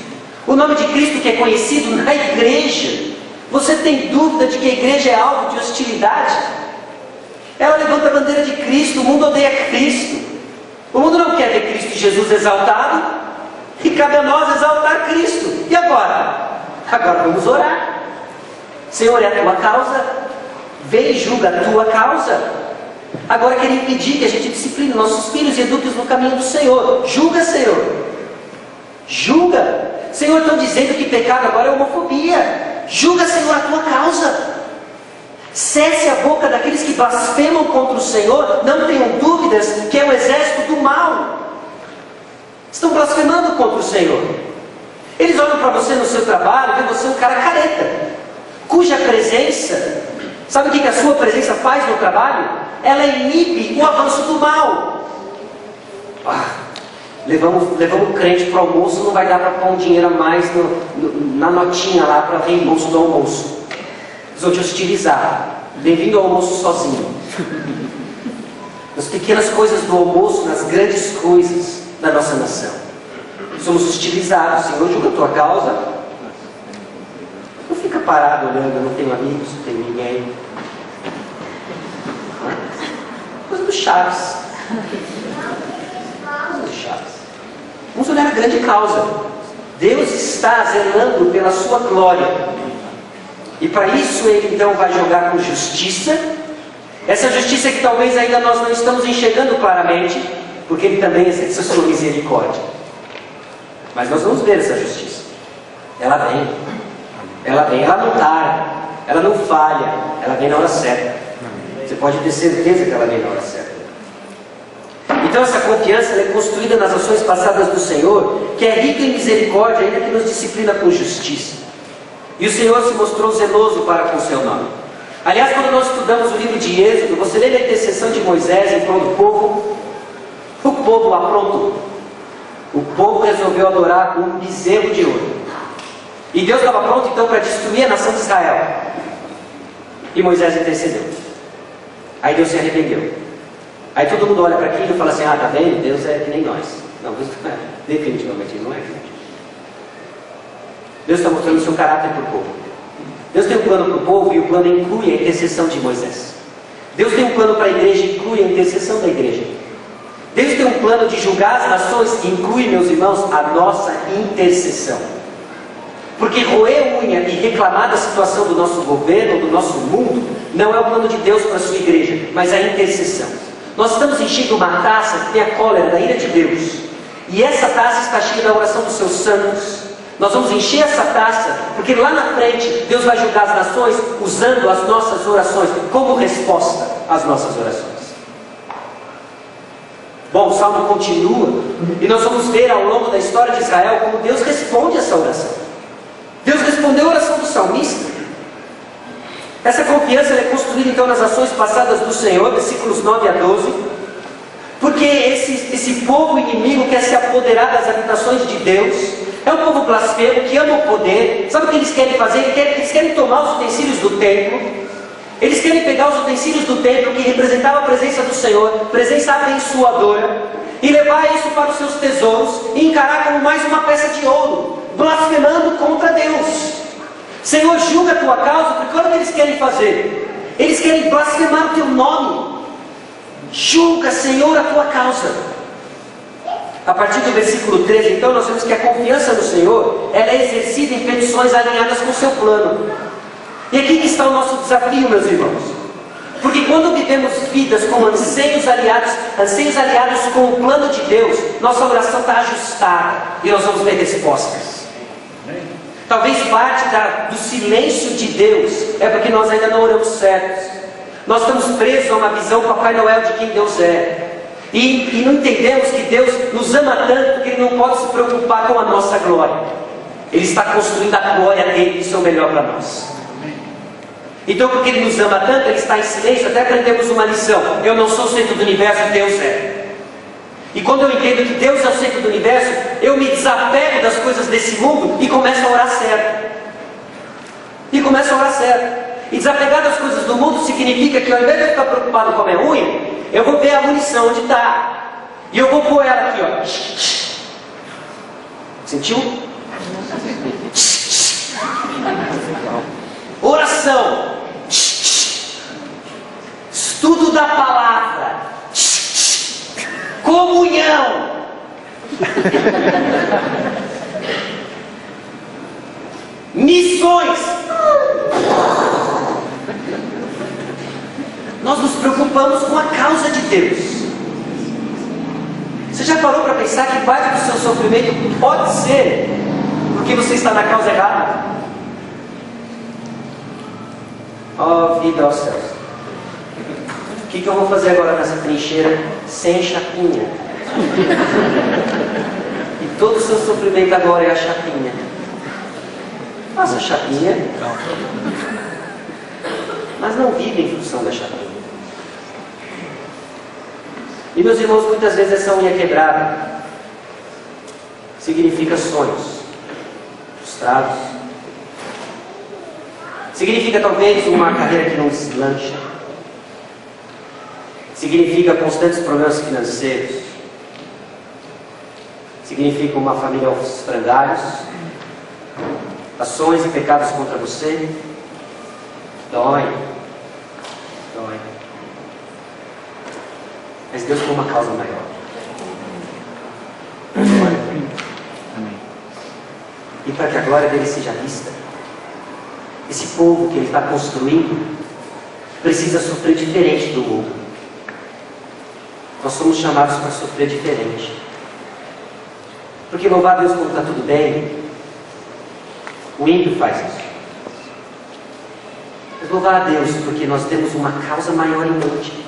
O nome de Cristo que é conhecido na igreja. Você tem dúvida de que a igreja é alvo de hostilidade? Ela levanta a bandeira de Cristo. O mundo odeia Cristo. O mundo não quer ver Cristo Jesus exaltado. E cabe a nós exaltar Cristo. E agora? Agora vamos orar. Senhor, é a tua causa. Vem e julga a tua causa. Agora quer impedir que a gente discipline nossos filhos e eduque-os no caminho do Senhor. Julga, Senhor. Julga. Senhor, estão dizendo que pecado agora é homofobia. Julga, Senhor, a tua causa. Cesse a boca daqueles que blasfemam contra o Senhor. Não tenham dúvidas que é o exército do mal. Estão blasfemando contra o Senhor. Eles olham para você no seu trabalho, vê você um cara careta, cuja presença, sabe o que a sua presença faz no trabalho? Ela inibe o avanço do mal. Levamos o crente para o almoço, não vai dar para pôr um dinheiro a mais na notinha lá para reembolso do almoço. Eles vão te hostilizar. Bem-vindo ao almoço sozinho. Nas pequenas coisas do almoço, nas grandes coisas da nossa nação. Somos hostilizados. Senhor, julga a tua causa. Não fica parado olhando, eu não tenho amigos, não tenho ninguém. Coisa do Chaves. Coisa do Chaves. Vamos olhar a grande causa. Deus está zelando pela sua glória. E para isso Ele então vai jogar com justiça. Essa justiça que talvez ainda nós não estamos enxergando claramente, porque Ele também exerce a sua misericórdia. Mas nós vamos ver essa justiça. Ela vem. Ela vem, ela não tarda. Ela não falha. Ela vem na hora certa. Você pode ter certeza que ela vem na hora certa. Então essa confiança ela é construída nas ações passadas do Senhor, que é rica em misericórdia, ainda que nos disciplina com justiça. E o Senhor se mostrou zeloso para com o seu nome. Aliás, quando nós estudamos o livro de Êxodo, você lê a intercessão de Moisés em prol do povo. O povo aprontou. O povo resolveu adorar um bezerro de ouro. E Deus estava pronto então para destruir a nação de Israel. E Moisés intercedeu. Aí Deus se arrependeu. Aí todo mundo olha para aquilo e fala assim: ah, tá vendo? Deus é que nem nós. Não, definitivamente não é. Deus está mostrando o seu caráter para o povo. Deus tem um plano para o povo e o plano inclui a intercessão de Moisés. Deus tem um plano para a igreja e inclui a intercessão da igreja. Deus tem um plano de julgar as nações e inclui, meus irmãos, a nossa intercessão. Porque roer unha e reclamar da situação do nosso governo, do nosso mundo, não é o plano de Deus para a sua igreja, mas a intercessão. Nós estamos enchendo uma taça que tem a cólera da ira de Deus. E essa taça está cheia da oração dos seus santos. Nós vamos encher essa taça, porque lá na frente Deus vai julgar as nações usando as nossas orações como resposta às nossas orações. Bom, o salmo continua, e nós vamos ver ao longo da história de Israel como Deus responde essa oração. Deus respondeu a oração do salmista. Essa confiança é construída então nas ações passadas do Senhor, versículos 9 a 12, porque esse povo inimigo quer se apoderar das habitações de Deus. É um povo blasfemo que ama o poder. Sabe o que eles querem fazer? Eles querem tomar os utensílios do templo. Eles querem pegar os utensílios do templo que representavam a presença do Senhor, presença abençoadora, e levar isso para os seus tesouros e encarar como mais uma peça de ouro, blasfemando contra Deus. Senhor, julga a tua causa, porque olha o que eles querem fazer. Eles querem blasfemar o teu nome. Julga, Senhor, a tua causa. A partir do versículo 13, então, nós vemos que a confiança no Senhor, ela é exercida em petições alinhadas com o seu plano. E aqui que está o nosso desafio, meus irmãos. Porque quando vivemos vidas com anseios aliados com o plano de Deus, nossa oração está ajustada e nós vamos ver respostas. Talvez parte do silêncio de Deus é porque nós ainda não oramos certos. Nós estamos presos a uma visão Papai Noel de quem Deus é. E não entendemos que Deus nos ama tanto que Ele não pode se preocupar com a nossa glória. Ele está construindo a glória dele, isso é o melhor para nós. Então, porque Ele nos ama tanto, Ele está em silêncio, até aprendemos uma lição: eu não sou o centro do universo, Deus é. E quando eu entendo que Deus é o centro do universo, eu me desapego das coisas desse mundo e começo a orar certo. E desapegar das coisas do mundo significa que, ao invés de eu ficar preocupado com a minha unha, eu vou ver a munição onde está. E eu vou pôr ela aqui, ó. Sentiu? Oração. Estudo da palavra. Comunhão. Missões. Nós nos preocupamos com a causa de Deus. Você já parou para pensar que parte do seu sofrimento pode ser porque você está na causa errada? Ó vida aos céus. O que eu vou fazer agora nessa trincheira sem chapinha? E todo o seu sofrimento agora é a chapinha. Mas a chapinha, mas não vive em função da chapinha. E meus irmãos, muitas vezes essa unha quebrada significa sonhos frustrados, significa talvez uma carreira que não deslancha, significa constantes problemas financeiros, significa uma família aos frangalhos, ações e pecados contra você. Dói. Mas Deus tem uma causa maior. Amém. E para que a glória dele seja vista, esse povo que ele está construindo precisa sofrer diferente do mundo. Nós somos chamados para sofrer diferente. Porque louvar a Deus quando está tudo bem, o ímpio faz isso. Mas louvar a Deus porque nós temos uma causa maior em mente.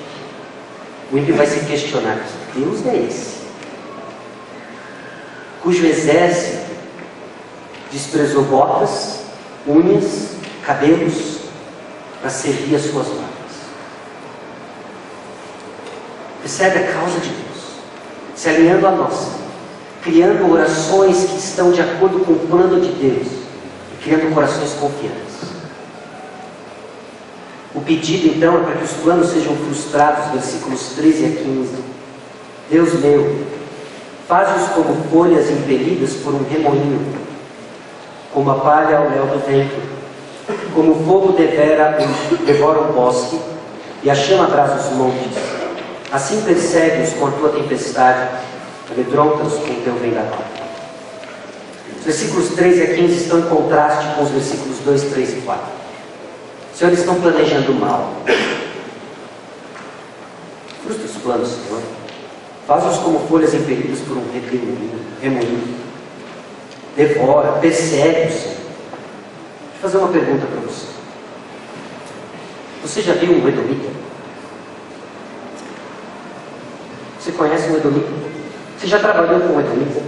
O ímpio vai se questionar: que Deus é esse? Cujo exército desprezou botas, unhas, cabelos para servir as suas marcas. Percebe a causa de Deus se alinhando à nossa, criando orações que estão de acordo com o plano de Deus e criando corações confiantes. O pedido então é para que os planos sejam frustrados, versículos 13 a 15. Deus meu, faz-os como folhas impelidas por um remoinho, como a palha ao léu do vento, como o fogo devora o bosque e a chama abrasa os montes. Assim persegue-os com a tua tempestade, amedronta-os com o teu vendaval. Os versículos 13 a 15 estão em contraste com os versículos 2, 3 e 4. Senhor, eles estão planejando mal. Frustra os planos, Senhor. Faz-os como folhas impelidas por um remoinho. Devora, persegue-os, Senhor. Deixa eu fazer uma pergunta para você. Você já viu um edomita? Você conhece um edomita? Você já trabalhou com um edomita?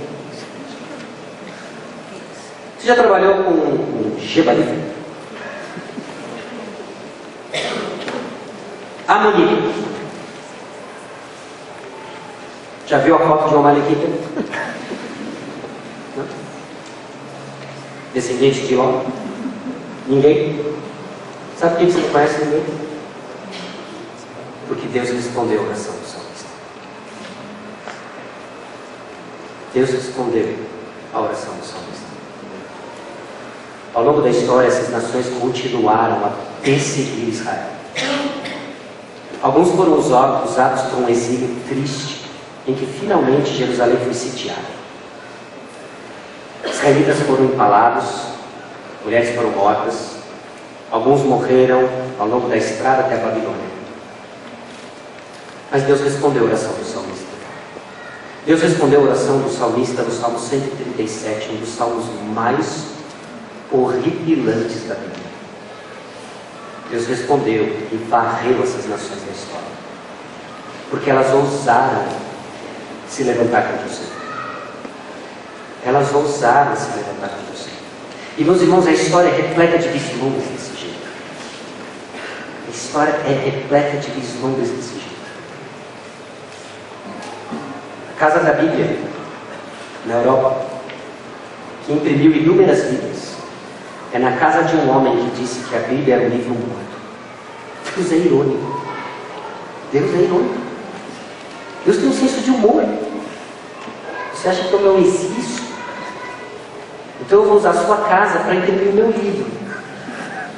Você já trabalhou com um jebalita? Amonita. Já viu a foto de uma Amalequita? Descendente de Ló? Ninguém? Sabe por que você não conhece ninguém? Porque Deus respondeu a oração do salmista. Deus respondeu a oração do salmista. Ao longo da história, essas nações continuaram a perseguir Israel. Alguns foram usados por um exílio triste, em que finalmente Jerusalém foi sitiada. Israelitas foram empalados, mulheres foram mortas, alguns morreram ao longo da estrada até a Babilônia. Mas Deus respondeu a oração do salmista. Deus respondeu a oração do salmista no Salmo 137, um dos salmos mais horripilantes da Bíblia. Deus respondeu e varreu essas nações da história, porque elas ousaram se levantar contra o Senhor. Elas ousaram se levantar contra o Senhor. E meus irmãos, a história é repleta de vislumbres desse jeito. história é repleta de vislumbres desse jeito. A Casa da Bíblia, na Europa, que imprimiu inúmeras Bíblias, é na casa de um homem que disse que a Bíblia era um livro morto. Deus é irônico. Deus é irônico. Deus tem um senso de humor. Você acha que eu não existo? Então eu vou usar a sua casa para imprimir o meu livro.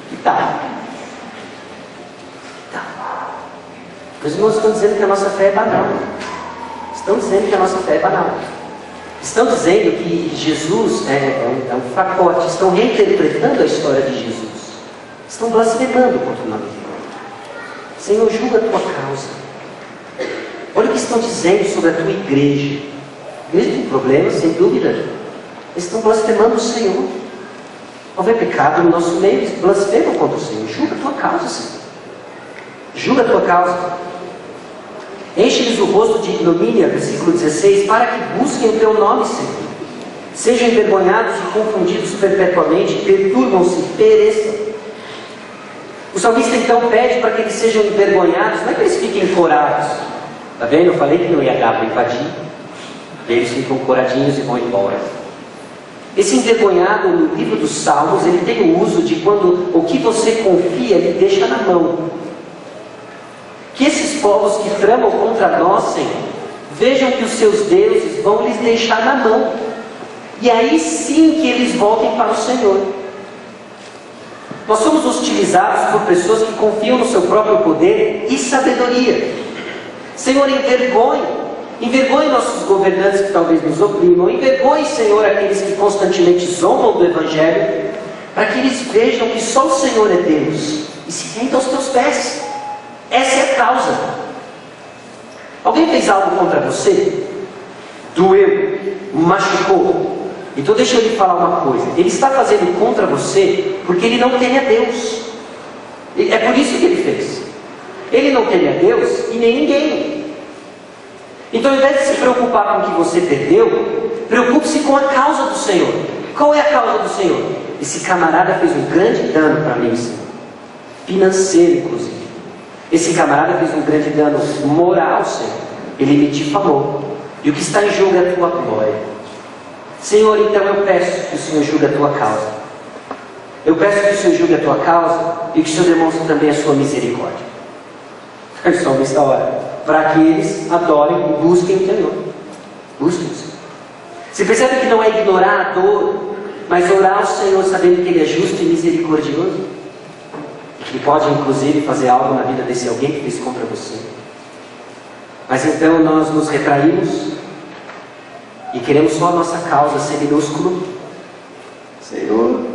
Que tal? Os irmãos estão dizendo que a nossa fé é banal. Estão dizendo que a nossa fé é banal. Estão dizendo que Jesus é um fracote. Estão reinterpretando a história de Jesus. Estão blasfemando contra o nome dele. Senhor, julga a tua causa. Olha o que estão dizendo sobre a tua igreja. A igreja tem problemas, sem dúvida. Eles estão blasfemando o Senhor. Houver pecado no nosso meio, eles blasfemam contra o Senhor. Julga a tua causa, Senhor. Julga a tua causa. Enche-lhes o rosto de ignomínia, versículo 16, para que busquem o teu nome, Senhor. Sejam envergonhados e confundidos perpetuamente, perturbam-se e pereçam. O salmista então pede para que eles sejam envergonhados, não é que eles fiquem corados. Está vendo? Eu falei que não ia dar para invadir. Eles ficam coradinhos e vão embora. Esse envergonhado, no livro dos Salmos, ele tem o uso de quando o que você confia, ele deixa na mão. Que esses povos que tramam contra nós, Senhor, vejam que os seus deuses vão lhes deixar na mão. E aí sim que eles voltem para o Senhor. Nós somos hostilizados por pessoas que confiam no seu próprio poder e sabedoria. Senhor, envergonhe nossos governantes que talvez nos oprimam, envergonhe, Senhor, aqueles que constantemente zombam do Evangelho, para que eles vejam que só o Senhor é Deus e se rendam aos teus pés. Essa é a causa. Alguém fez algo contra você? Doeu, machucou. Então deixa eu lhe falar uma coisa. Ele está fazendo contra você porque ele não teme a Deus. É por isso que ele fez. Ele não teme a Deus e nem ninguém. Então ao invés de se preocupar com o que você perdeu, preocupe-se com a causa do Senhor. Qual é a causa do Senhor? Esse camarada fez um grande dano para mim, Senhor. Financeiro, inclusive. Esse camarada fez um grande dano moral, Senhor. Ele me difamou. E o que está em jogo é a tua glória. Senhor, então eu peço que o Senhor julgue a tua causa. Eu peço que o Senhor julgue a tua causa e que o Senhor demonstre também a sua misericórdia. É só nesta hora. Para que eles adorem e busquem o Senhor. Busquem o Senhor. Você percebe que não é ignorar a dor, mas orar ao Senhor sabendo que Ele é justo e misericordioso? Que pode inclusive fazer algo na vida desse alguém que fez contra você. Mas então nós nos retraímos e queremos só a nossa causa ser minúsculo. Senhor,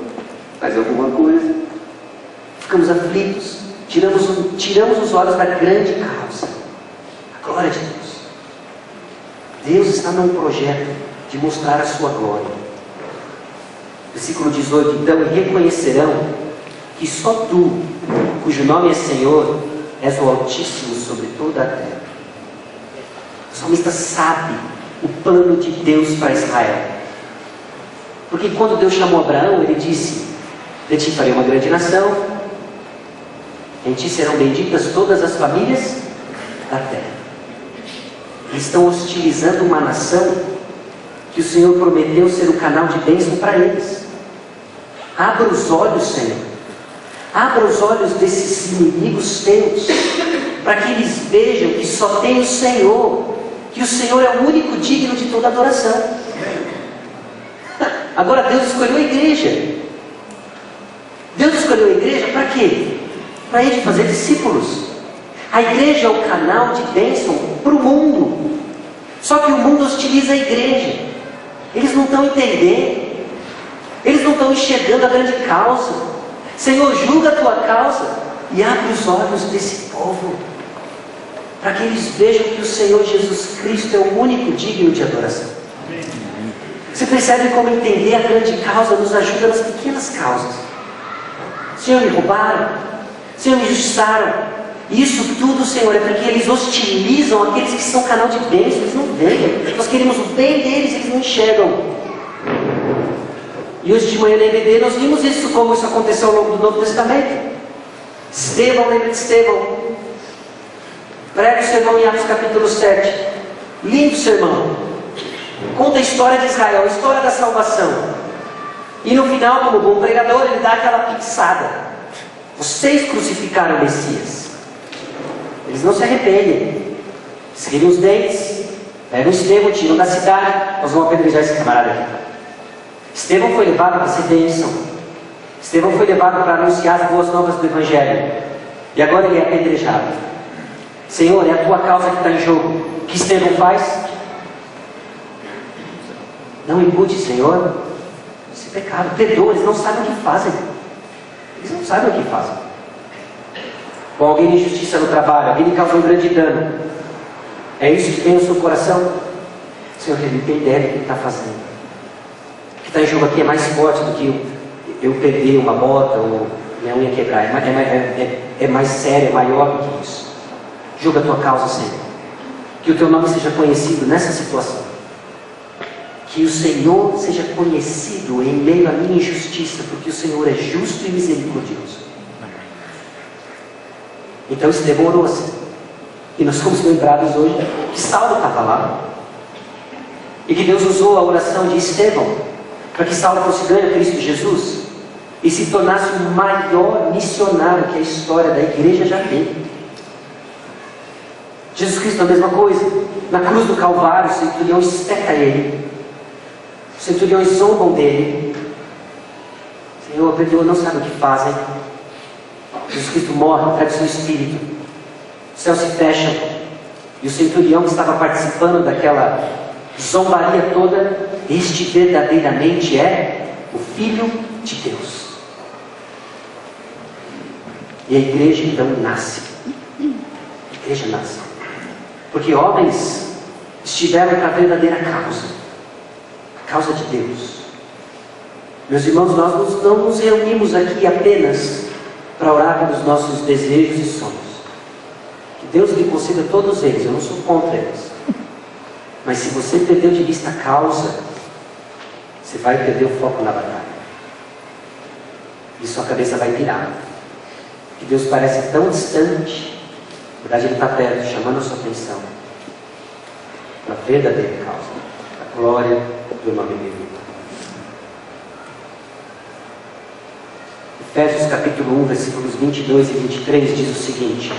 faz alguma coisa. Ficamos aflitos, tiramos os olhos da grande causa, a glória de Deus. Deus está num projeto de mostrar a sua glória. Versículo 18, então reconhecerão que só tu, cujo nome é Senhor, és o Altíssimo sobre toda a terra. O salmista sabe o plano de Deus para Israel. Porque quando Deus chamou Abraão, ele disse: de ti farei uma grande nação, em ti serão benditas todas as famílias da terra. Eles estão hostilizando uma nação que o Senhor prometeu ser o canal de bênção para eles. Abra os olhos, Senhor. Abra os olhos desses inimigos teus, para que eles vejam que só tem o Senhor, que o Senhor é o único digno de toda adoração. Agora Deus escolheu a igreja. Deus escolheu a igreja para quê? Para Ele fazer discípulos. A igreja é o canal de bênção para o mundo. Só que o mundo hostiliza a igreja. Eles não estão entendendo. Eles não estão enxergando a grande causa. Senhor, julga a tua causa e abre os olhos desse povo, para que eles vejam que o Senhor Jesus Cristo é o único digno de adoração. Você percebe como entender a grande causa nos ajuda nas pequenas causas. Senhor, me roubaram, Senhor, me injustiçaram. E isso tudo, Senhor, é porque eles hostilizam aqueles que são canal de bênção. Eles não veem. Nós queremos o bem deles, eles não enxergam. E hoje de manhã na EBD nós vimos isso, como isso aconteceu ao longo do Novo Testamento. Estevão, lembra de Estevão? Prega o sermão em Atos capítulo 7. Lindo sermão. Conta a história de Israel, a história da salvação. E no final, como bom pregador, ele dá aquela pixada. Vocês crucificaram o Messias. Eles não se arrependem. Escrevem os dentes, pegam Estevão, tiram da cidade. Nós vamos apedrejar esse camarada aqui. Estevão foi levado para ser bênção. Estevão foi levado para anunciar as boas novas do Evangelho. E agora ele é apedrejado. Senhor, é a tua causa que está em jogo. O que Estevão faz? Não impute, Senhor, esse pecado. Perdoa, eles não sabem o que fazem. Eles não sabem o que fazem. Com alguém de injustiça no trabalho, alguém lhe causou um grande dano. É isso que tem no seu coração? Senhor, ele tem ideia do que ele está fazendo. O que está em jogo aqui é mais forte do que eu perder uma bota ou minha unha quebrar. É mais sério, é maior do que isso. Julga a tua causa, Senhor. Que o teu nome seja conhecido nessa situação. Que o Senhor seja conhecido em meio à minha injustiça, porque o Senhor é justo e misericordioso. Então Estevão orou assim. E nós somos lembrados hoje que Saulo estava lá. E que Deus usou a oração de Estevão para que Saulo fosse ganho a Cristo Jesus e se tornasse o maior missionário que a história da igreja já teve. Jesus Cristo é a mesma coisa. Na cruz do Calvário, o centurião espeta ele. Os centuriões zombam dele. Senhor, perdoa, não sabe o que fazem. Jesus Cristo morre, entrega o seu espírito. Os céus se fecham. E o centurião que estava participando daquela zombaria toda, este verdadeiramente é o Filho de Deus. E a igreja então nasce. A igreja nasce. Porque homens estiveram para a verdadeira causa. A causa de Deus. Meus irmãos, nós não nos reunimos aqui apenas para orar pelos nossos desejos e sonhos. Que Deus lhe conceda todos eles, eu não sou contra eles. Mas se você perdeu de vista a causa, você vai perder o foco na batalha. E sua cabeça vai virar. Que Deus parece tão distante. Na verdade, Ele está perto, chamando a sua atenção para a verdadeira causa, a glória do nome dele. Efésios capítulo 1, versículos 22 e 23 diz o seguinte: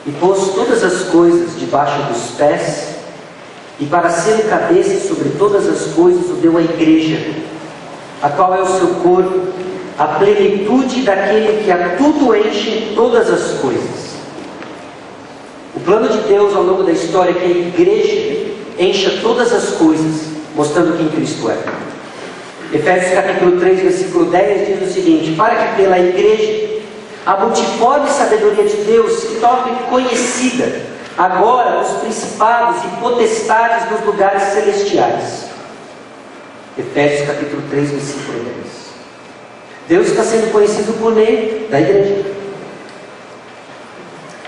e pôs todas as coisas debaixo dos pés, e para ser o cabeça sobre todas as coisas o deu à igreja, a qual é o seu corpo, a plenitude daquele que a tudo enche em todas as coisas. O plano de Deus ao longo da história é que a igreja encha todas as coisas, mostrando quem Cristo é. Efésios capítulo 3, versículo 10 diz o seguinte: para que pela igreja a multiforme sabedoria de Deus se torne conhecida agora os principados e potestades dos lugares celestiais. Efésios capítulo 3, versículo 10. Deus está sendo conhecido por meio da igreja.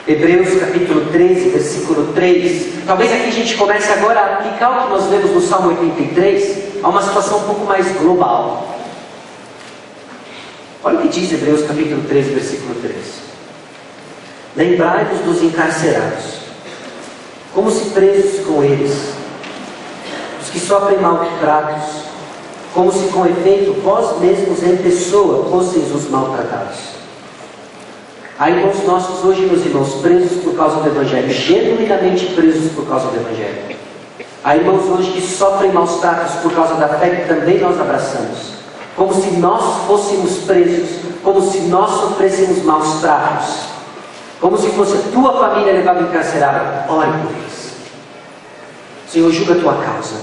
Hebreus capítulo 13, versículo 3. Talvez aqui a gente comece agora a aplicar o que nós lemos no Salmo 83 a uma situação um pouco mais global. Olha o que diz Hebreus capítulo 13, versículo 3. Lembrai-vos dos encarcerados, como se presos com eles, os que sofrem maltratos, como se com efeito vós mesmos em pessoa fosseis os maltratados. Há irmãos nossos hoje, meus irmãos, presos por causa do Evangelho, genuinamente presos por causa do Evangelho. Há irmãos hoje que sofrem maus tratos por causa da fé que também nós abraçamos, como se nós fôssemos presos, como se nós sofrêssemos maus tratos, como se fosse a tua família levada encarcerada. Ore por eles. Senhor, julga a tua causa.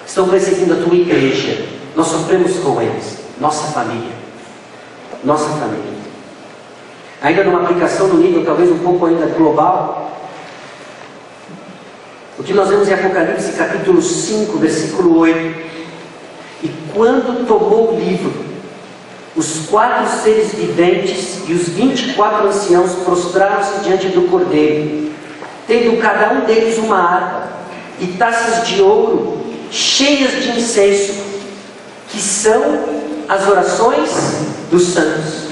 Estão perseguindo a tua igreja. Nós sofremos com eles. Nossa família. Nossa família. Ainda numa aplicação no nível talvez um pouco ainda global, o que nós vemos em Apocalipse capítulo 5, versículo 8. E quando tomou o livro, os 4 seres viventes e os 24 anciãos prostraram-se diante do Cordeiro, tendo cada um deles uma harpa e taças de ouro cheias de incenso, que são as orações dos santos.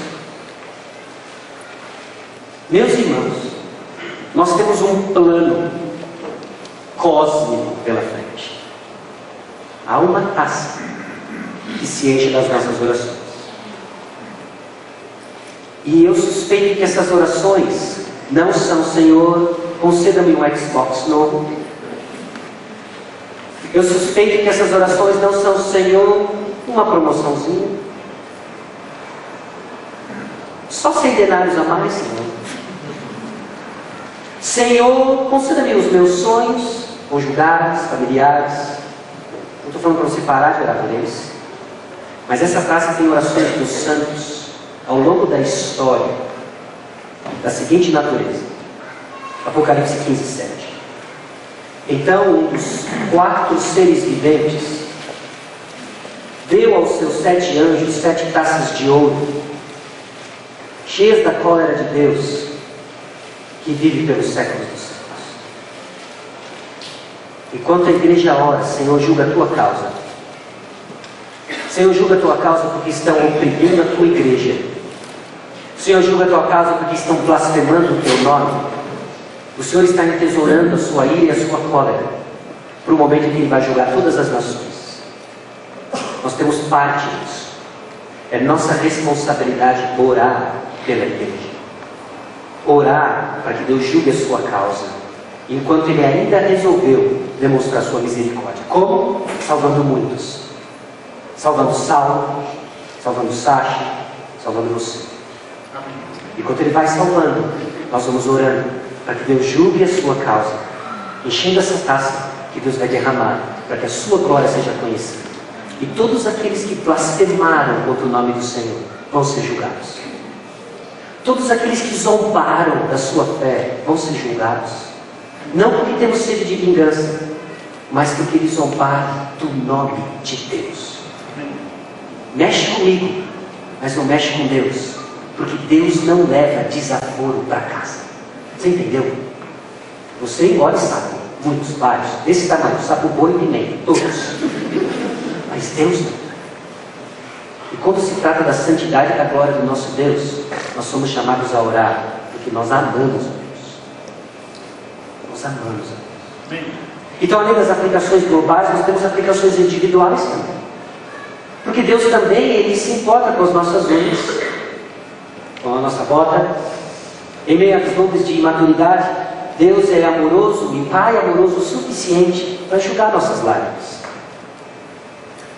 Meus irmãos, nós temos um plano cósmico pela frente. Há uma taça que se enche das nossas orações. E eu suspeito que essas orações não são: Senhor, conceda-me um Xbox novo. Eu suspeito que essas orações não são: Senhor, uma promoçãozinha. Só 100 denários a mais, Senhor. Senhor, conceda-me os meus sonhos conjugais, familiares. Não estou falando para você parar de orar por eles. Mas essa taça tem orações dos santos ao longo da história da seguinte natureza. Apocalipse 15, 7. Então um dos 4 seres viventes deu aos seus 7 anjos 7 taças de ouro, cheias da cólera de Deus, que vive pelos séculos dos séculos. Enquanto a igreja ora, Senhor, julga a tua causa. Senhor, julga a tua causa porque estão oprimindo a tua igreja. Senhor, julga a tua causa porque estão blasfemando o teu nome. O Senhor está entesourando a sua ira e a sua cólera para o momento em que Ele vai julgar todas as nações. Nós temos parte nisso. É nossa responsabilidade orar pela igreja. Orar para que Deus julgue a sua causa, enquanto Ele ainda resolveu demonstrar sua misericórdia. Como? Salvando muitos. Salvando Saulo, salvando Sacha, salvando você. Enquanto Ele vai salvando, nós vamos orando para que Deus julgue a sua causa, enchendo essa taça que Deus vai derramar, para que a sua glória seja conhecida. E todos aqueles que blasfemaram contra o nome do Senhor vão ser julgados. Todos aqueles que zombaram da sua fé vão ser julgados. Não porque temos sede de vingança, mas porque eles zombaram do nome de Deus. Mexe comigo, mas não mexe com Deus, porque Deus não leva desaforo para casa. Você entendeu? Você engole sapo, muitos, vários, desse tamanho, sapo, boi e pimenta, todos. Mas Deus não. E quando se trata da santidade e da glória do nosso Deus, nós somos chamados a orar, porque nós amamos a Deus. Nós amamos a Deus. Então, além das aplicações globais, nós temos aplicações individuais também. Porque Deus também, Ele se importa com as nossas unhas, com a nossa bota. Em meio às lutas de imaturidade, Deus é amoroso e Pai amoroso o suficiente para enxugar nossas lágrimas.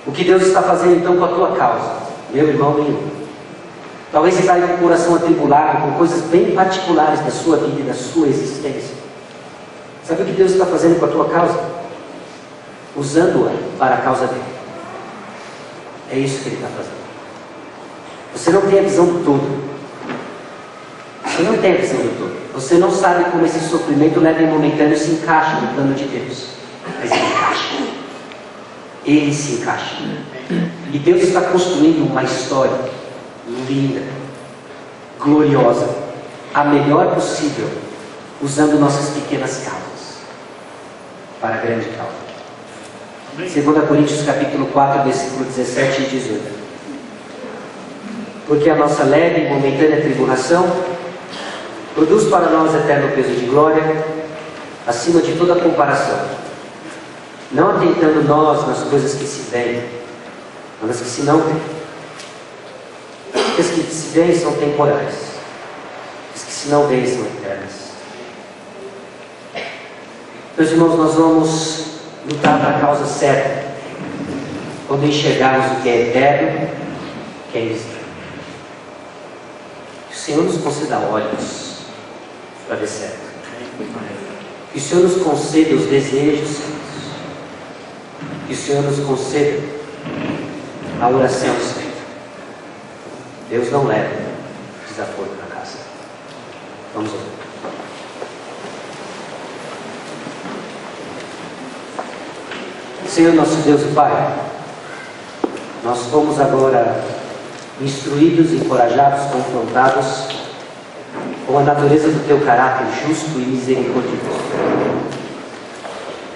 O que Deus está fazendo então com a tua causa, meu irmão, meu irmão? Talvez você esteja com o coração atribulado, com coisas bem particulares da sua vida e da sua existência. Sabe o que Deus está fazendo com a tua causa? Usando-a para a causa dele. É isso que Ele está fazendo. Você não tem a visão do todo. Você não tem a visão do todo. Você não sabe como esse sofrimento leve e momentâneo se encaixa no plano de Deus. Mas ele encaixa. Ele se encaixa. E Deus está construindo uma história linda, gloriosa, a melhor possível, usando nossas pequenas causas para a grande causa. 2 Coríntios capítulo 4, versículo 17 e 18. Porque a nossa leve e momentânea tribulação produz para nós eterno peso de glória, acima de toda comparação, não atentando nós nas coisas que se veem, mas nas que se não veem. As que se veem são temporais, as que se não veem são eternas. Meus irmãos, nós vamos lutar para a causa certa quando enxergarmos o que é eterno, o que é invisível. Que o Senhor nos conceda olhos para ver certo. Que o Senhor nos conceda os desejos. Que o Senhor nos conceda a oração certa. Deus não leva desaforo para casa. Vamos orar. Senhor nosso Deus e Pai, nós fomos agora instruídos, encorajados, confrontados com a natureza do Teu caráter justo e misericordioso.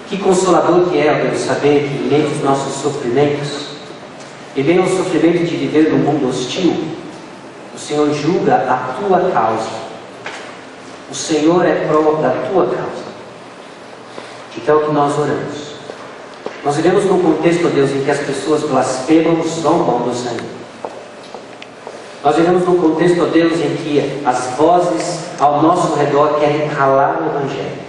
Que consolador que é, ó Deus, saber que em meio aos nossos sofrimentos, em meio ao sofrimento de viver num mundo hostil, o Senhor julga a Tua causa O Senhor é pró da tua causa. Então, que nós oramos. Nós vivemos num contexto, ó Deus, em que as pessoas blasfemam, zombam do Senhor. Nós vivemos num contexto, ó Deus, em que as vozes ao nosso redor querem calar o Evangelho.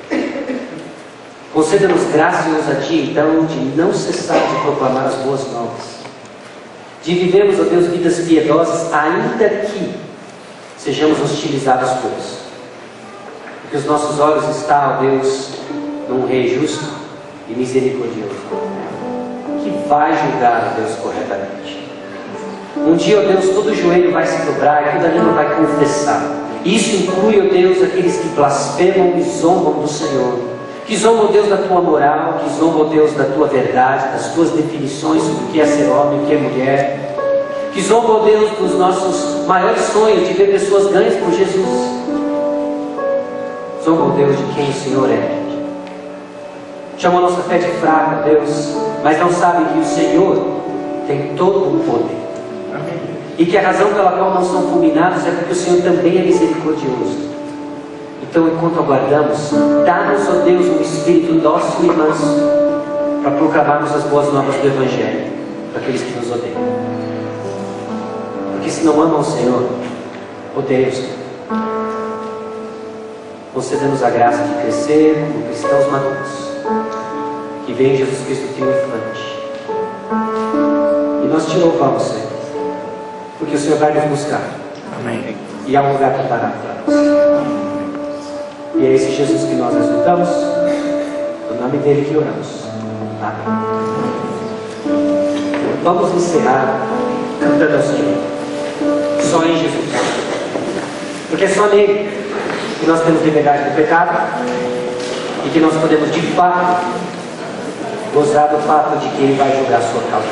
Conceda-nos graça e ousadia, então, de não cessar de proclamar as boas novas. De vivermos, ó Deus, vidas piedosas, ainda que sejamos hostilizados por isso. Porque os nossos olhos estão, ó Deus, num Rei justo e misericordioso, que vai julgar, ó Deus, corretamente. Um dia, ó Deus, todo joelho vai se dobrar e toda língua vai confessar. Isso inclui, ó Deus, aqueles que blasfemam e zombam do Senhor. Que zombam, ó Deus, da tua moral, que zombam, ó Deus, da tua verdade, das tuas definições sobre o que é ser homem, o que é mulher. Que zombam, ó Deus, dos nossos maiores sonhos de ver pessoas ganhas por Jesus. Zombam, ó Deus, de quem o Senhor é. Chamam a nossa fé de fraca, Deus, mas não sabem que o Senhor tem todo o poder. Amém. E que a razão pela qual não são fulminados é porque o Senhor também é misericordioso. Então, enquanto aguardamos, dá-nos, ó Deus, um espírito dócil e manso para proclamarmos as boas novas do Evangelho para aqueles que nos odeiam. Porque se não amam o Senhor, odeiam o Senhor. Conceda-nos a graça de crescer como cristãos maduros, que vem Jesus Cristo triunfante. E nós te louvamos, Senhor, porque o Senhor vai nos buscar. Amém. E há um lugar preparado para nós. E é esse Jesus que nós exaltamos, no nome dele que oramos. Amém. Vamos encerrar cantando ao Senhor. Só em Jesus. Porque é só nele que nós temos liberdade do pecado e que nós podemos de fato gozar do fato de que ele vai julgar a sua causa.